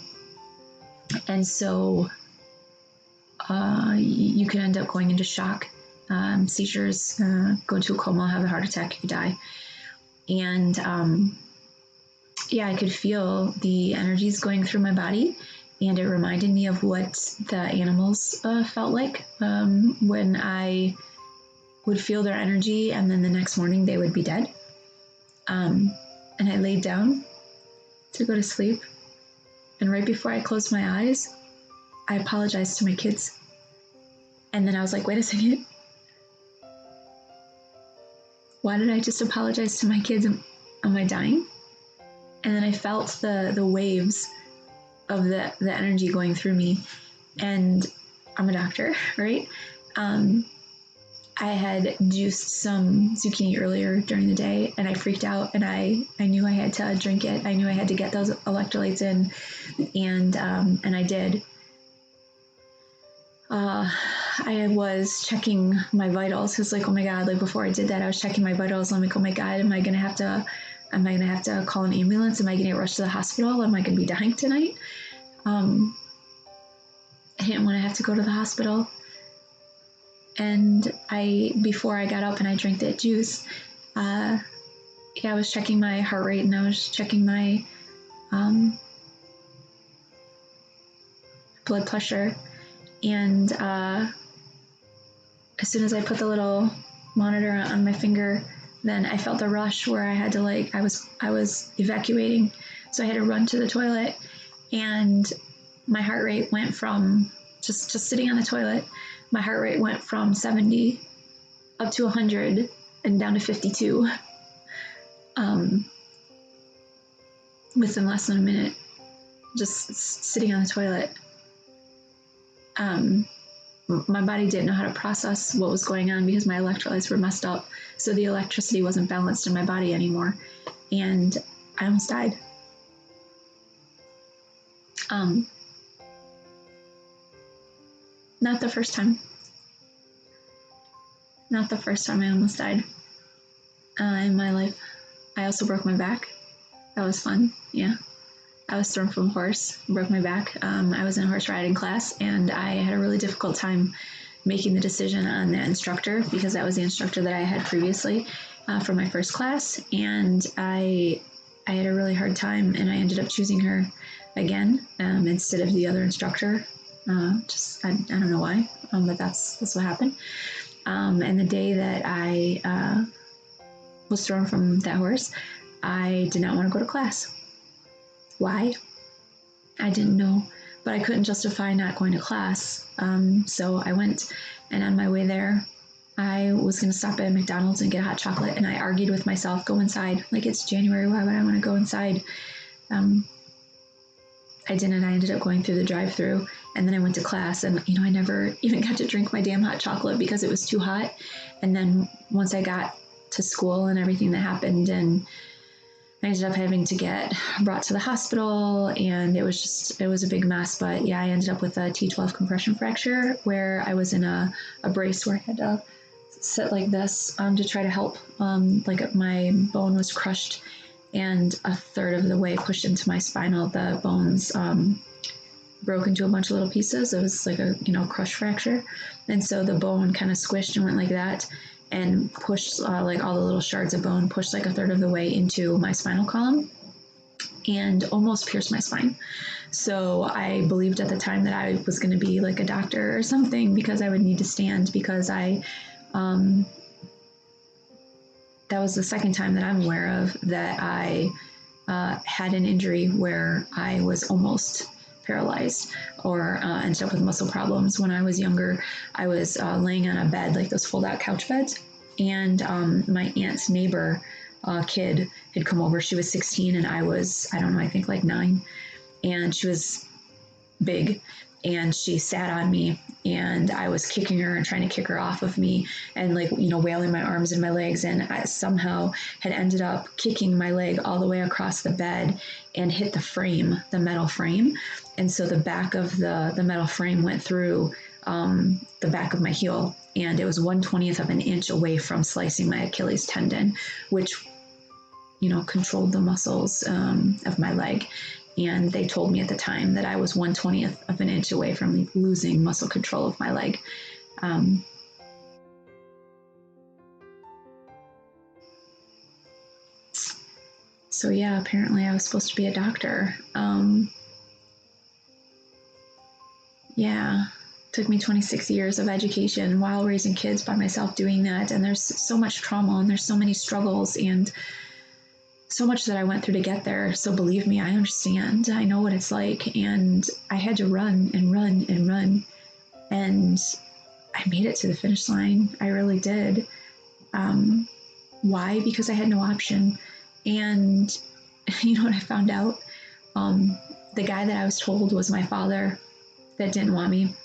so you can end up going into shock, seizures, go into a coma, have a heart attack, you could die. And I could feel the energies going through my body, and it reminded me of what the animals felt like when I would feel their energy, and then the next morning they would be dead. And I laid down to go to sleep, and right before I closed my eyes, I apologized to my kids. And then I was like, wait a second, why did I just apologize to my kids? Am I dying? And then I felt the waves of the energy going through me. And I'm a doctor, right? I had juiced some zucchini earlier during the day, and I freaked out, and I knew I had to drink it. I knew I had to get those electrolytes in, and I did. I was checking my vitals. It was like, oh my God, like before I did that, I was checking my vitals. I'm like, oh my God, am I gonna have to call an ambulance? Am I gonna get rushed to the hospital? Am I gonna be dying tonight? I didn't want to have to go to the hospital. And before I got up and I drank that juice, I was checking my heart rate, and I was checking my blood pressure. And as soon as I put the little monitor on my finger, then I felt the rush where I had to I was evacuating. So I had to run to the toilet, and my heart rate went from just sitting on the toilet. My heart rate went from 70 up to 100 and down to 52 within less than a minute, just sitting on the toilet. My body didn't know how to process what was going on because my electrolytes were messed up. So the electricity wasn't balanced in my body anymore. And I almost died. Not the first time. Not the first time I almost died in my life. I also broke my back. That was fun. Yeah. I was thrown from a horse, broke my back. I was in a horse riding class, and I had a really difficult time making the decision on that instructor because that was the instructor that I had previously for my first class, and I had a really hard time, and I ended up choosing her again instead of the other instructor. I don't know why, but that's what happened. And the day that I was thrown from that horse, I did not want to go to class. Why? I didn't know, but I couldn't justify not going to class. So I went, and on my way there, I was going to stop at McDonald's and get a hot chocolate, and I argued with myself, go inside. Like, it's January, why would I want to go inside? I didn't. I ended up going through the drive-through, and then I went to class, and I never even got to drink my damn hot chocolate because it was too hot. And then once I got to school and everything that happened, and I ended up having to get brought to the hospital, and it was a big mess. But yeah, I ended up with a T12 compression fracture where I was in a brace where I had to sit like this to try to help. Like, my bone was crushed, and a third of the way pushed into my spinal, the bones broke into a bunch of little pieces. It was like a crush fracture, and so the bone kind of squished and went like that, and pushed like all the little shards of bone pushed like a third of the way into my spinal column, and almost pierced my spine. So I believed at the time that I was going to be like a doctor or something because I would need to stand because that was the second time that I'm aware of that I had an injury where I was almost paralyzed or ended up with muscle problems. When I was younger, I was laying on a bed, like those fold-out couch beds, and my aunt's neighbor kid had come over. She was 16 and I was, I don't know, I think like 9, and she was big, and she sat on me, and I was kicking her and trying to kick her off of me, and like wailing my arms and my legs, and I somehow had ended up kicking my leg all the way across the bed and hit the metal frame, and so the back of the metal frame went through the back of my heel, and it was 1/20th of an inch away from slicing my Achilles tendon, which controlled the muscles of my leg. And they told me at the time that I was 1/20th of an inch away from losing muscle control of my leg. So yeah, apparently I was supposed to be a doctor. Yeah, took me 26 years of education while raising kids by myself doing that. And there's so much trauma, and there's so many struggles, and so much that I went through to get there. So believe me, I understand. I know what it's like. And I had to run and run and run. And I made it to the finish line. I really did. Why? Because I had no option. And you know what I found out? The guy that I was told was my father that didn't want me.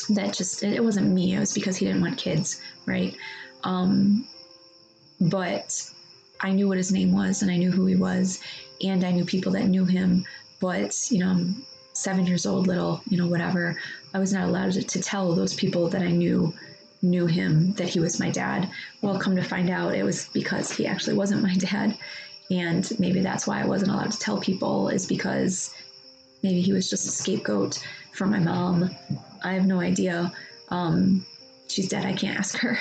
It wasn't me. It was because he didn't want kids, right? But I knew what his name was, and I knew who he was, and I knew people that knew him. But I'm 7 years old, little, whatever. I was not allowed to tell those people that I knew him that he was my dad. Well, come to find out, it was because he actually wasn't my dad, and maybe that's why I wasn't allowed to tell people, is because maybe he was just a scapegoat for my mom. I have no idea. She's dead. I can't ask her.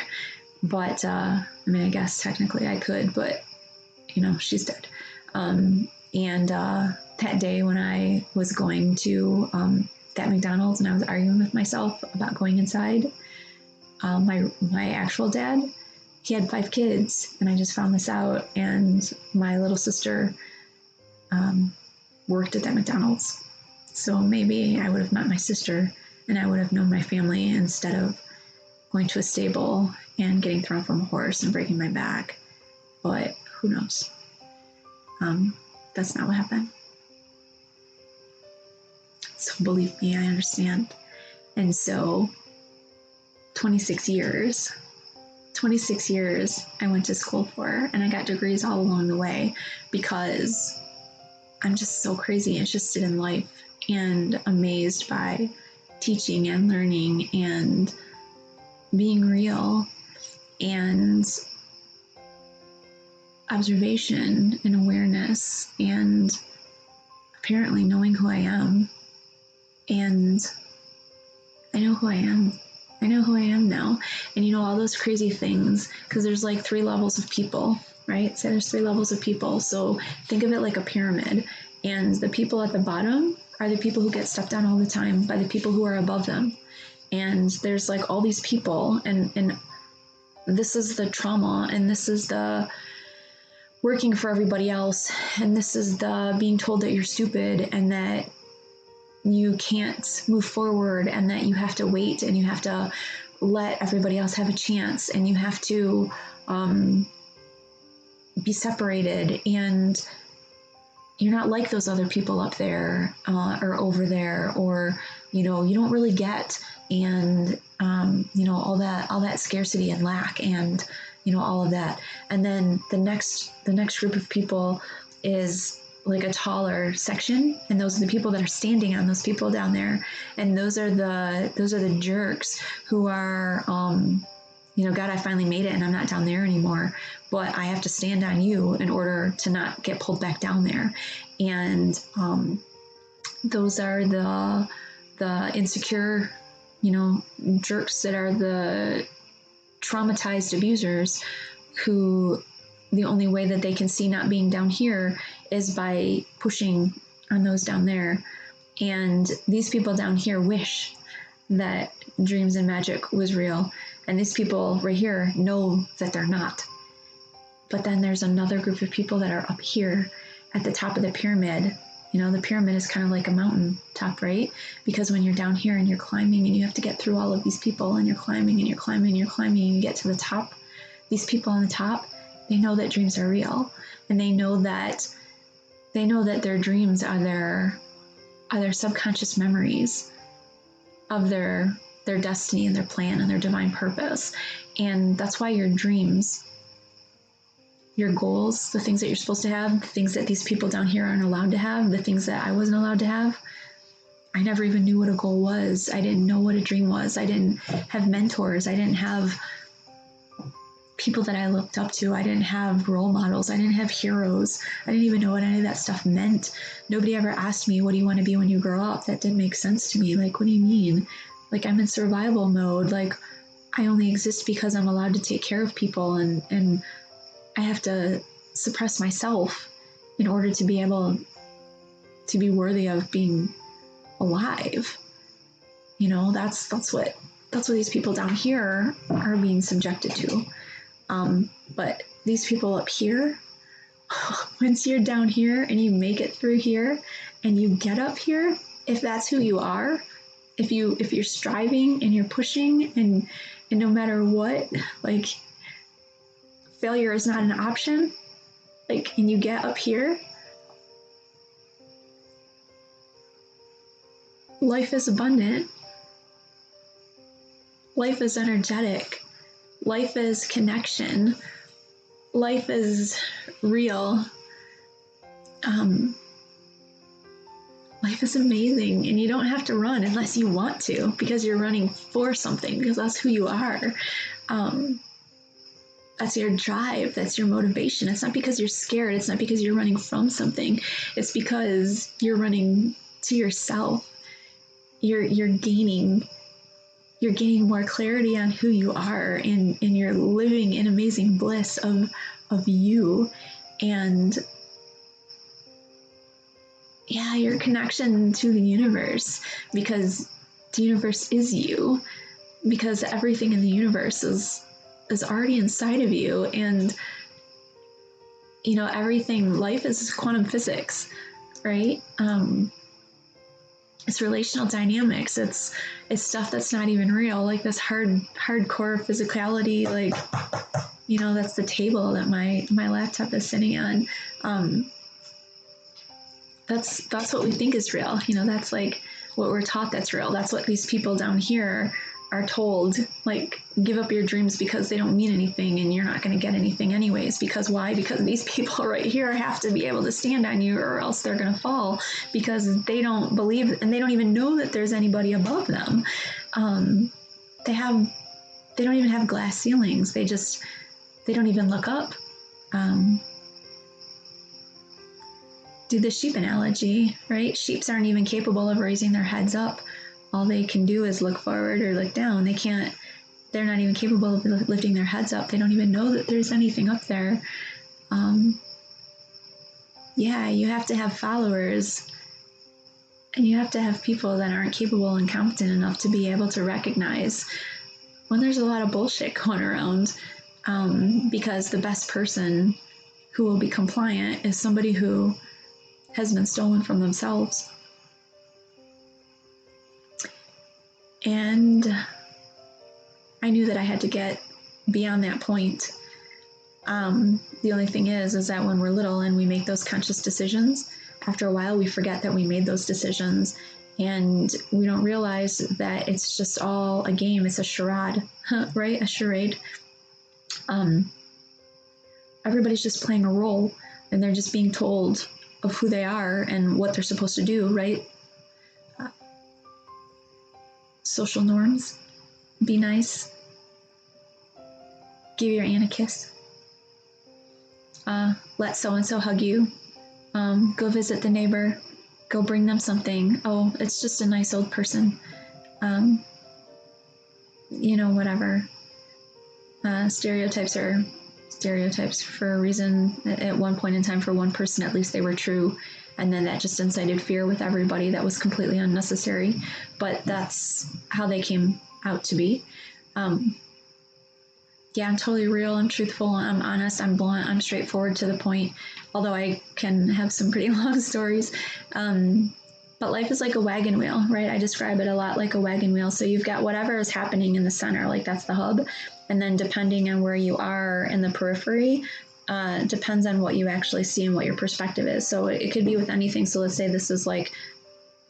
But I I guess technically I could, but she's dead. That day when I was going to that McDonald's and I was arguing with myself about going inside, my actual dad, he had 5 kids, and I just found this out. And my little sister worked at that McDonald's, so maybe I would have met my sister, and I would have known my family instead of going to a stable and getting thrown from a horse and breaking my back. But who knows? That's not what happened. So believe me, I understand. And so 26 years I went to school for, and I got degrees all along the way because I'm just so crazy interested in life and amazed by teaching and learning and being real. And observation and awareness, and apparently knowing who I am. And I know who I am. I know who I am now. And all those crazy things, because there's like 3 levels of people, right? So there's 3 levels of people. So think of it like a pyramid. And the people at the bottom are the people who get stepped on all the time by the people who are above them. And there's like all these people, and this is the trauma, and this is the working for everybody else, and this is the being told that you're stupid and that you can't move forward, and that you have to wait, and you have to let everybody else have a chance, and you have to be separated, and you're not like those other people up there or over there, or you don't really get, and all that scarcity and lack, and all of that. And then the next group of people is like a taller section, and those are the people that are standing on those people down there, and those are the jerks who are God, I finally made it, and I'm not down there anymore, but I have to stand on you in order to not get pulled back down there. And those are the insecure jerks that are the traumatized abusers, who the only way that they can see not being down here is by pushing on those down there. And these people down here wish that dreams and magic was real, and these people right here know that they're not. But then there's another group of people that are up here at the top of the pyramid. The pyramid is kind of like a mountain top, right? Because when you're down here and you're climbing, and you have to get through all of these people, and you're climbing and you're climbing and you're climbing, and you get to the top, these people on the top, they know that dreams are real, and they know that their dreams are their subconscious memories of their destiny and their plan and their divine purpose. And that's why your dreams, your goals, the things that you're supposed to have, the things that these people down here aren't allowed to have, the things that I wasn't allowed to have. I never even knew what a goal was. I didn't know what a dream was. I didn't have mentors. I didn't have people that I looked up to. I didn't have role models. I didn't have heroes. I didn't even know what any of that stuff meant. Nobody ever asked me, what do you want to be when you grow up? That didn't make sense to me. Like, what do you mean? Like, I'm in survival mode. Like, I only exist because I'm allowed to take care of people, and I have to suppress myself in order to be able to be worthy of being alive. That's what these people down here are being subjected to. But these people up here, once you're down here and you make it through here and you get up here, if that's who you are, if you're striving and you're pushing, and no matter what, like, failure is not an option, like, and you get up here, life is abundant, life is energetic, life is connection, life is real. Life is amazing, and you don't have to run unless you want to, because you're running for something, because that's who you are. That's your drive, that's your motivation. It's not because you're scared, it's not because you're running from something, it's because you're running to yourself. You're gaining more clarity on who you are, and you're living in amazing bliss of you, and your connection to the universe, because the universe is you, because everything in the universe is already inside of you. And everything, life is quantum physics, right? It's relational dynamics. It's stuff that's not even real, like this hardcore physicality, like that's the table that my laptop is sitting on. That's what we think is real. That's like what we're taught that's real. That's what these people down here are told, like, give up your dreams because they don't mean anything, and you're not going to get anything anyways. Because why? Because these people right here have to be able to stand on you, or else they're going to fall, because they don't believe, and they don't even know that there's anybody above them. They don't even have glass ceilings. They don't even look up. do the sheep analogy, right? Sheeps aren't even capable of raising their heads up. All they can do is look forward or look down. They're not even capable of lifting their heads up. They don't even know that there's anything up there. Yeah, you have to have followers, and you have to have people that aren't capable and competent enough to be able to recognize when there's a lot of bullshit going around, because the best person who will be compliant is somebody who has been stolen from themselves. And I knew that I had to get beyond that point. The only thing is that when we're little and we make those conscious decisions, after a while we forget that we made those decisions, and we don't realize that it's just all a game. It's a charade, right? A charade. Everybody's just playing a role, and they're just being told of who they are and what they're supposed to do, right? Social norms. Be nice. Give your aunt a kiss. Let so-and-so hug you. Go visit the neighbor. Go bring them something. Oh, it's just a nice old person. Whatever. Stereotypes are stereotypes for a reason. At one point in time, for one person at least, they were true, and then that just incited fear with everybody. That was completely unnecessary, but that's how they came out to be. Yeah, I'm totally real, I'm truthful, I'm honest, I'm blunt, I'm straightforward to the point, although I can have some pretty long stories. But life is like a wagon wheel, right? I describe it a lot like a wagon wheel. So you've got whatever is happening in the center, like that's the hub. And then depending on where you are in the periphery, depends on what you actually see and what your perspective is. So it could be with anything. So let's say this is like,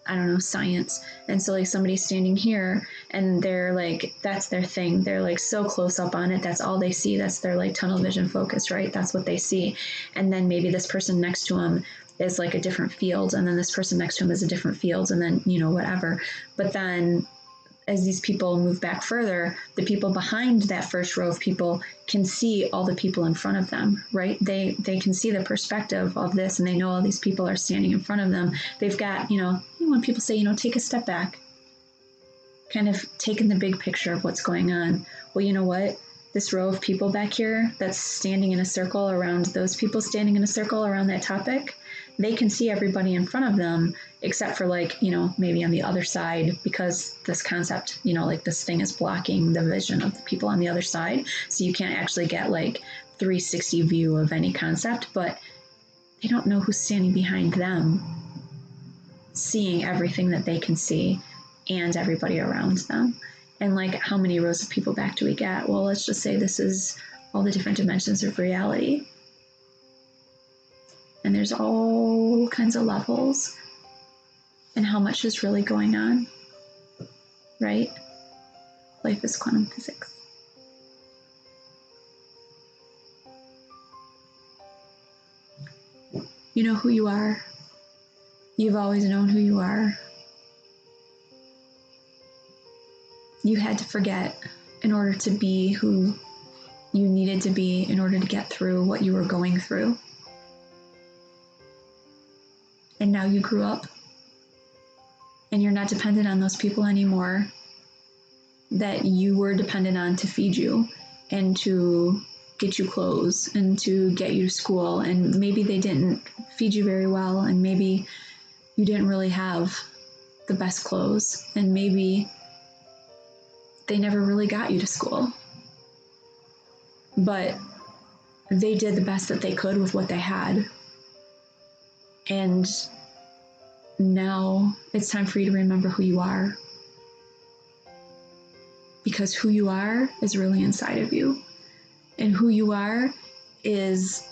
I don't know, science. And so like somebody's standing here and they're like, that's their thing. They're like so close up on it. That's all they see. That's their like tunnel vision focus, right? That's what they see. And then maybe this person next to them is like a different field. And then this person next to him is a different field. And then, whatever. But then as these people move back further, the people behind that first row of people can see all the people in front of them, right? They can see the perspective of this, and they know all these people are standing in front of them. They've got, when people say, take a step back, kind of taking the big picture of what's going on. Well, you know what? This row of people back here that's standing in a circle around those people standing in a circle around that topic, they can see everybody in front of them, except for maybe on the other side, because this concept, like this thing is blocking the vision of the people on the other side. So you can't actually get like 360 view of any concept, but they don't know who's standing behind them, seeing everything that they can see and everybody around them. And like, how many rows of people back do we get? Well, let's just say this is all the different dimensions of reality. And there's all kinds of levels, and how much is really going on, right? Life is quantum physics. You know who you are. You've always known who you are. You had to forget in order to be who you needed to be in order to get through what you were going through. And now you grew up, and you're not dependent on those people anymore that you were dependent on to feed you and to get you clothes and to get you to school. And maybe they didn't feed you very well, and maybe you didn't really have the best clothes, and maybe they never really got you to school. But they did the best that they could with what they had. And now it's time for you to remember who you are. Because who you are is really inside of you. And who you are is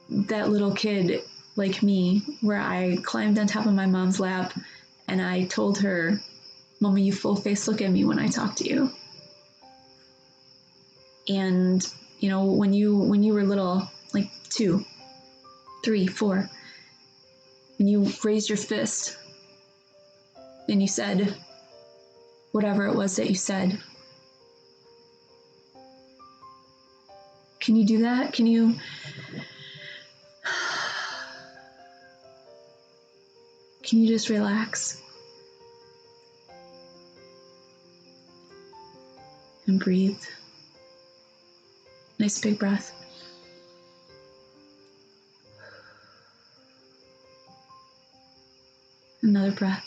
that little kid like me, where I climbed on top of my mom's lap and I told her, "Mama, you full face look at me when I talk to you." And when you were little, like 2, 3, 4, and you raised your fist and you said whatever it was that you said. Can you do that? Can you Can you just relax and breathe? Nice big breath. Another breath.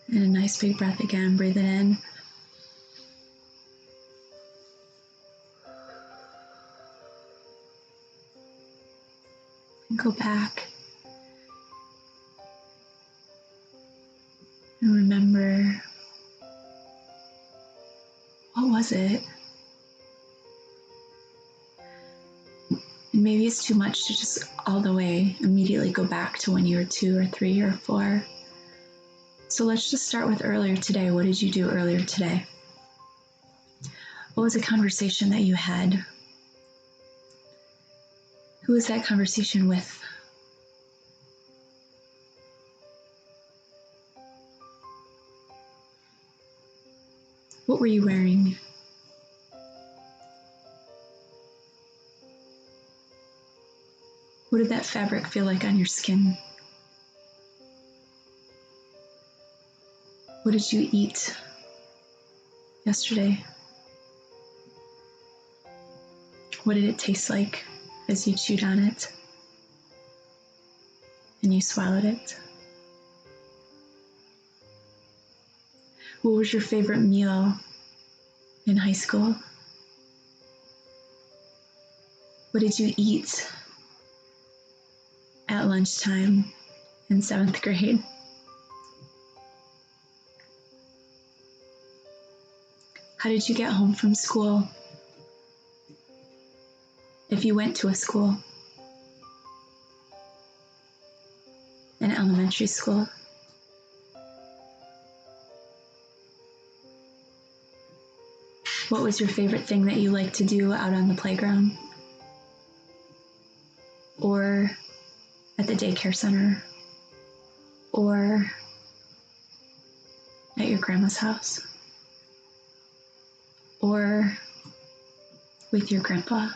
And a nice big breath again. Breathe it in. And go back. And remember, what was it? And maybe it's too much to just all the way immediately go back to when you were 2 or 3 or 4. So let's just start with earlier today. What did you do earlier today? What was a conversation that you had? Who was that conversation with? What were you wearing? What did that fabric feel like on your skin? What did you eat yesterday? What did it taste like as you chewed on it and you swallowed it? What was your favorite meal in high school? What did you eat at lunchtime in 7th grade? How did you get home from school? If you went to a school, an elementary school. What was your favorite thing that you liked to do out on the playground? Or at the daycare center? Or at your grandma's house? Or with your grandpa?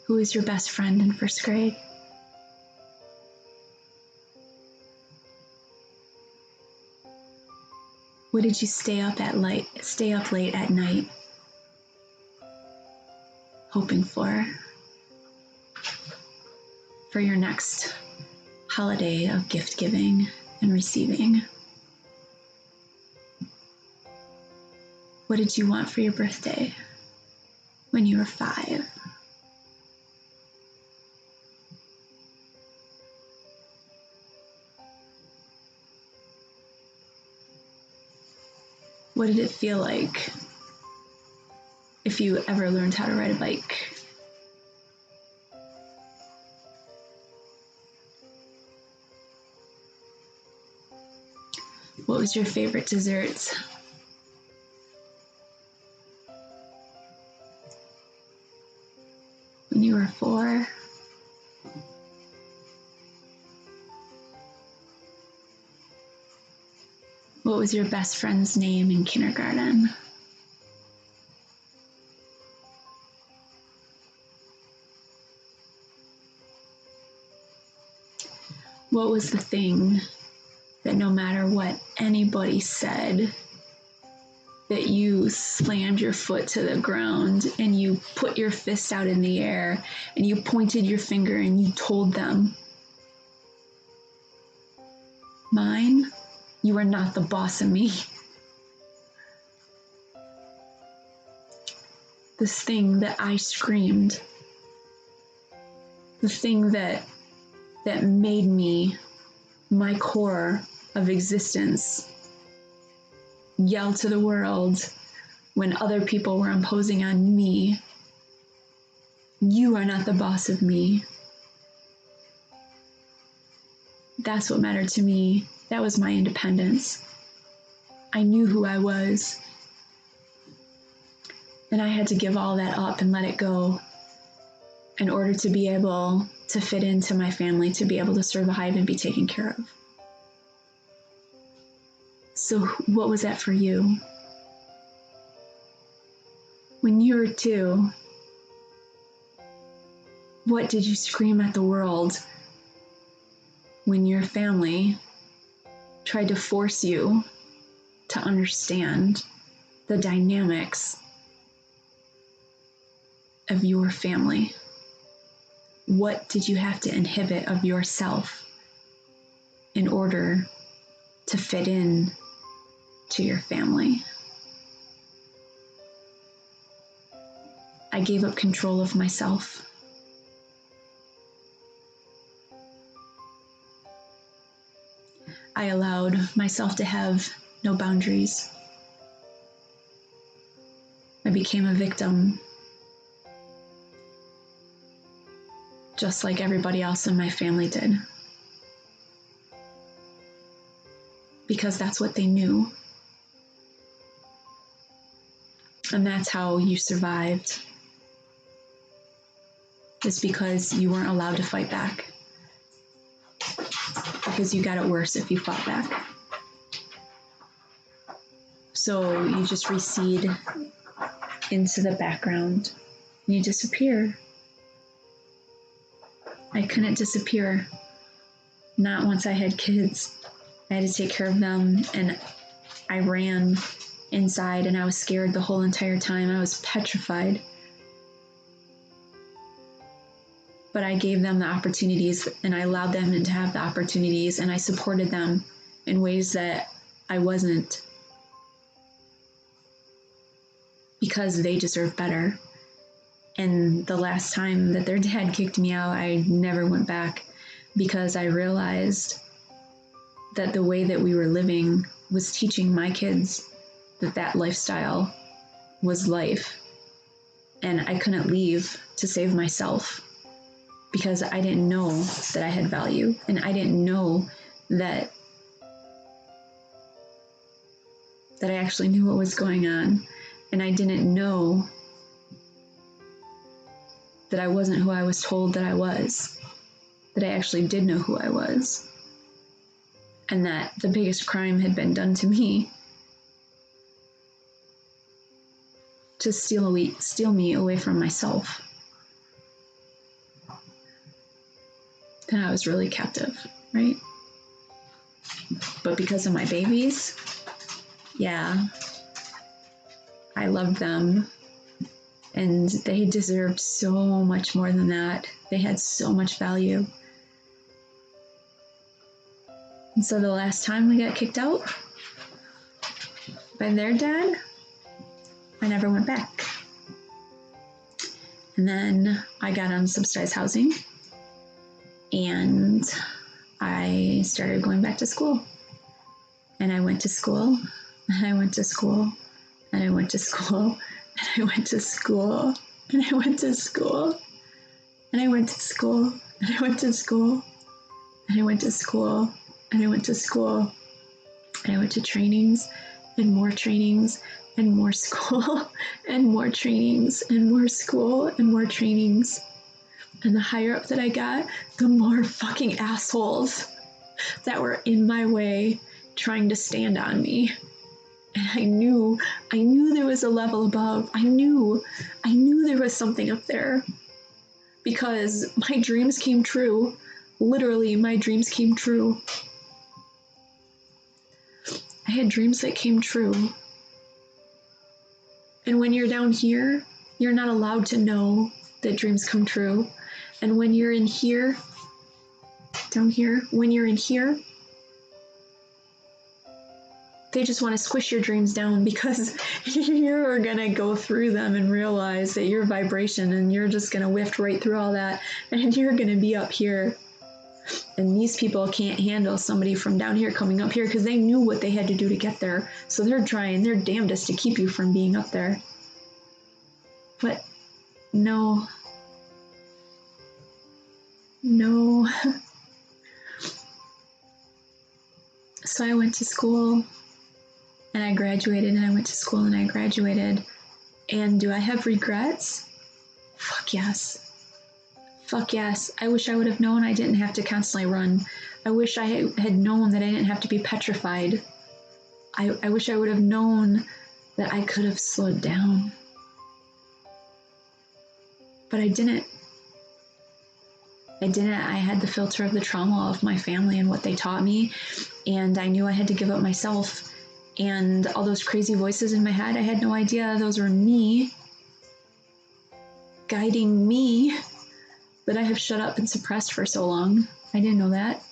Who was your best friend in 1st grade? What did you stay up late at night hoping for your next holiday of gift giving and receiving? What did you want for your birthday when you were 5? What did it feel like if you ever learned how to ride a bike? What was your favorite dessert? When you were 4? What was your best friend's name in kindergarten? What was the thing that no matter what anybody said, that you slammed your foot to the ground and you put your fist out in the air and you pointed your finger and you told them, "Mine, you are not the boss of me." This thing that I screamed, the thing that made me, my core of existence, yell to the world when other people were imposing on me, "You are not the boss of me." That's what mattered to me. That was my independence. I knew who I was. And I had to give all that up and let it go in order to be able to fit into my family, to be able to survive and be taken care of. So what was that for you? When you were 2, what did you scream at the world when your family tried to force you to understand the dynamics of your family? What did you have to inhibit of yourself in order to fit in to your family? I gave up control of myself. I allowed myself to have no boundaries. I became a victim, just like everybody else in my family did. Because that's what they knew. And that's how you survived. It's because you weren't allowed to fight back. Because you got it worse if you fought back. So you just recede into the background. And you disappear. I couldn't disappear. Not once I had kids. I had to take care of them, and I ran inside, and I was scared the whole entire time. I was petrified. But I gave them the opportunities, and I allowed them to have the opportunities, and I supported them in ways that I wasn't, because they deserve better. And the last time that their dad kicked me out, I never went back, because I realized that the way that we were living was teaching my kids that that lifestyle was life. And I couldn't leave to save myself, because I didn't know that I had value, and I didn't know that I actually knew what was going on, and I didn't know that I wasn't who I was told that I was, that I actually did know who I was, and that the biggest crime had been done to me to steal me away from myself. And I was really captive, right? But because of my babies, yeah, I loved them, and they deserved so much more than that. They had so much value. And so the last time we got kicked out by their dad, I never went back. And then I got on subsidized housing, and I started going back to school. And I went to school, and I went to school, and I went to school, and I went to school, and I went to school, and I went to school, and I went to school, and I went to school, and I went to school, and I went to trainings, and more trainings, and more school, and more trainings, and more school, and more trainings. And the higher up that I got, the more fucking assholes that were in my way trying to stand on me. And I knew there was a level above. I knew there was something up there, because my dreams came true. Literally, my dreams came true. I had dreams that came true. And when you're down here, you're not allowed to know that dreams come true. And when you're in here, down here, when you're in here, they just want to squish your dreams down, because you're going to go through them and realize that your vibration, and you're just going to whiff right through all that, and you're going to be up here. And these people can't handle somebody from down here coming up here, because they knew what they had to do to get there. So they're trying their damnedest to keep you from being up there. But no. So I went to school, and I graduated, and I went to school, and I graduated. And do I have regrets? Fuck yes. Fuck yes. I wish I would have known I didn't have to constantly run. I wish I had known that I didn't have to be petrified. I wish I would have known that I could have slowed down. But I didn't. I had the filter of the trauma of my family and what they taught me, and I knew I had to give up myself. And all those crazy voices in my head, I had no idea those were me, guiding me, that I have shut up and suppressed for so long. I didn't know that.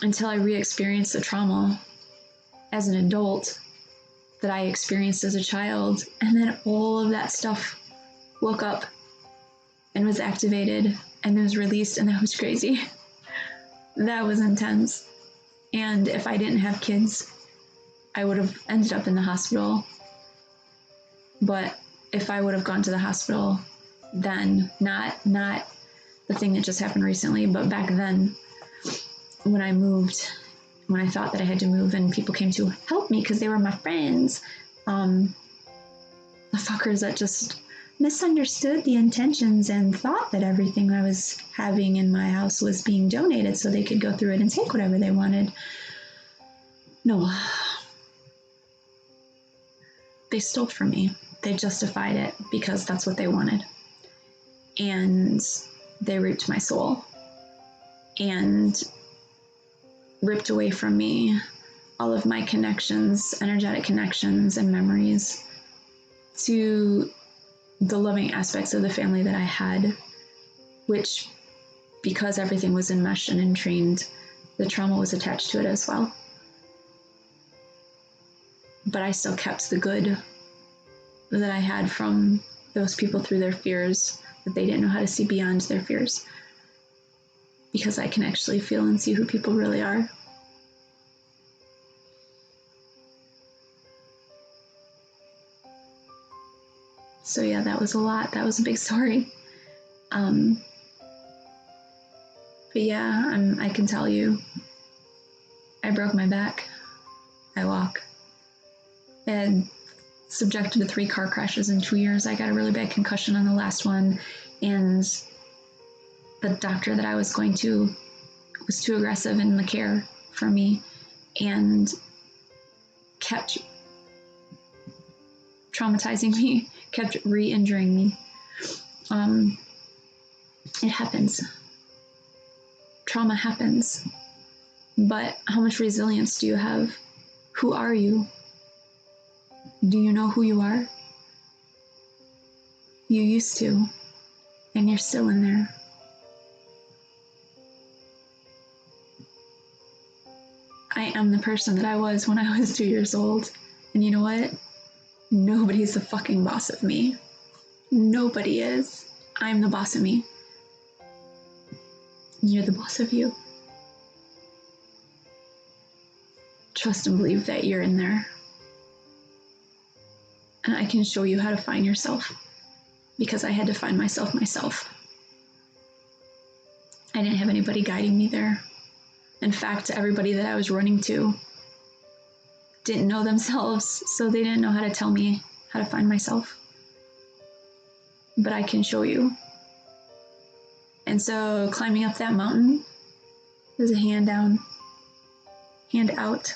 Until I re-experienced the trauma as an adult that I experienced as a child. And then all of that stuff woke up and was activated and was released, and that was crazy. That was intense. And if I didn't have kids, I would have ended up in the hospital. But if I would have gone to the hospital then, not the thing that just happened recently, but back then, when I moved, when I thought that I had to move and people came to help me because they were my friends, the fuckers that just misunderstood the intentions and thought that everything I was having in my house was being donated so they could go through it and take whatever they wanted. No. They stole from me. They justified it because that's what they wanted. And they raped my soul and ripped away from me all of my connections, energetic connections and memories to the loving aspects of the family that I had, which, because everything was enmeshed and entrained, the trauma was attached to it as well. But I still kept the good that I had from those people through their fears, that they didn't know how to see beyond their fears. Because I can actually feel and see who people really are. So yeah, that was a lot. That was a big story. But yeah, I can tell you, I broke my back. I walk. And subjected to 3 car crashes in 2 years. I got a really bad concussion on the last one, and the doctor that I was going to was too aggressive in the care for me and kept traumatizing me, kept re-injuring me. It happens. Trauma happens. But how much resilience do you have? Who are you? Do you know who you are? You used to, and you're still in there. I am the person that I was when I was 2 years old. And you know what? Nobody's the fucking boss of me. Nobody is. I'm the boss of me. You're the boss of you. Trust and believe that you're in there. And I can show you how to find yourself, because I had to find myself. I didn't have anybody guiding me there. In fact, everybody that I was running to didn't know themselves, so they didn't know how to tell me how to find myself. But I can show you. And so climbing up that mountain is a hand down, hand out.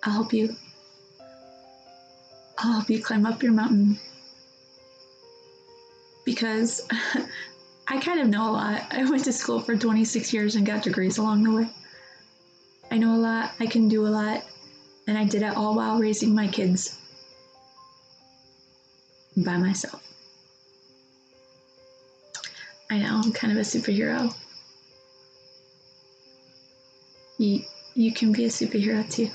I'll help you. I'll help you climb up your mountain. Because I kind of know a lot. I went to school for 26 years and got degrees along the way. I know a lot, I can do a lot, and I did it all while raising my kids by myself. I know, I'm kind of a superhero. You can be a superhero too.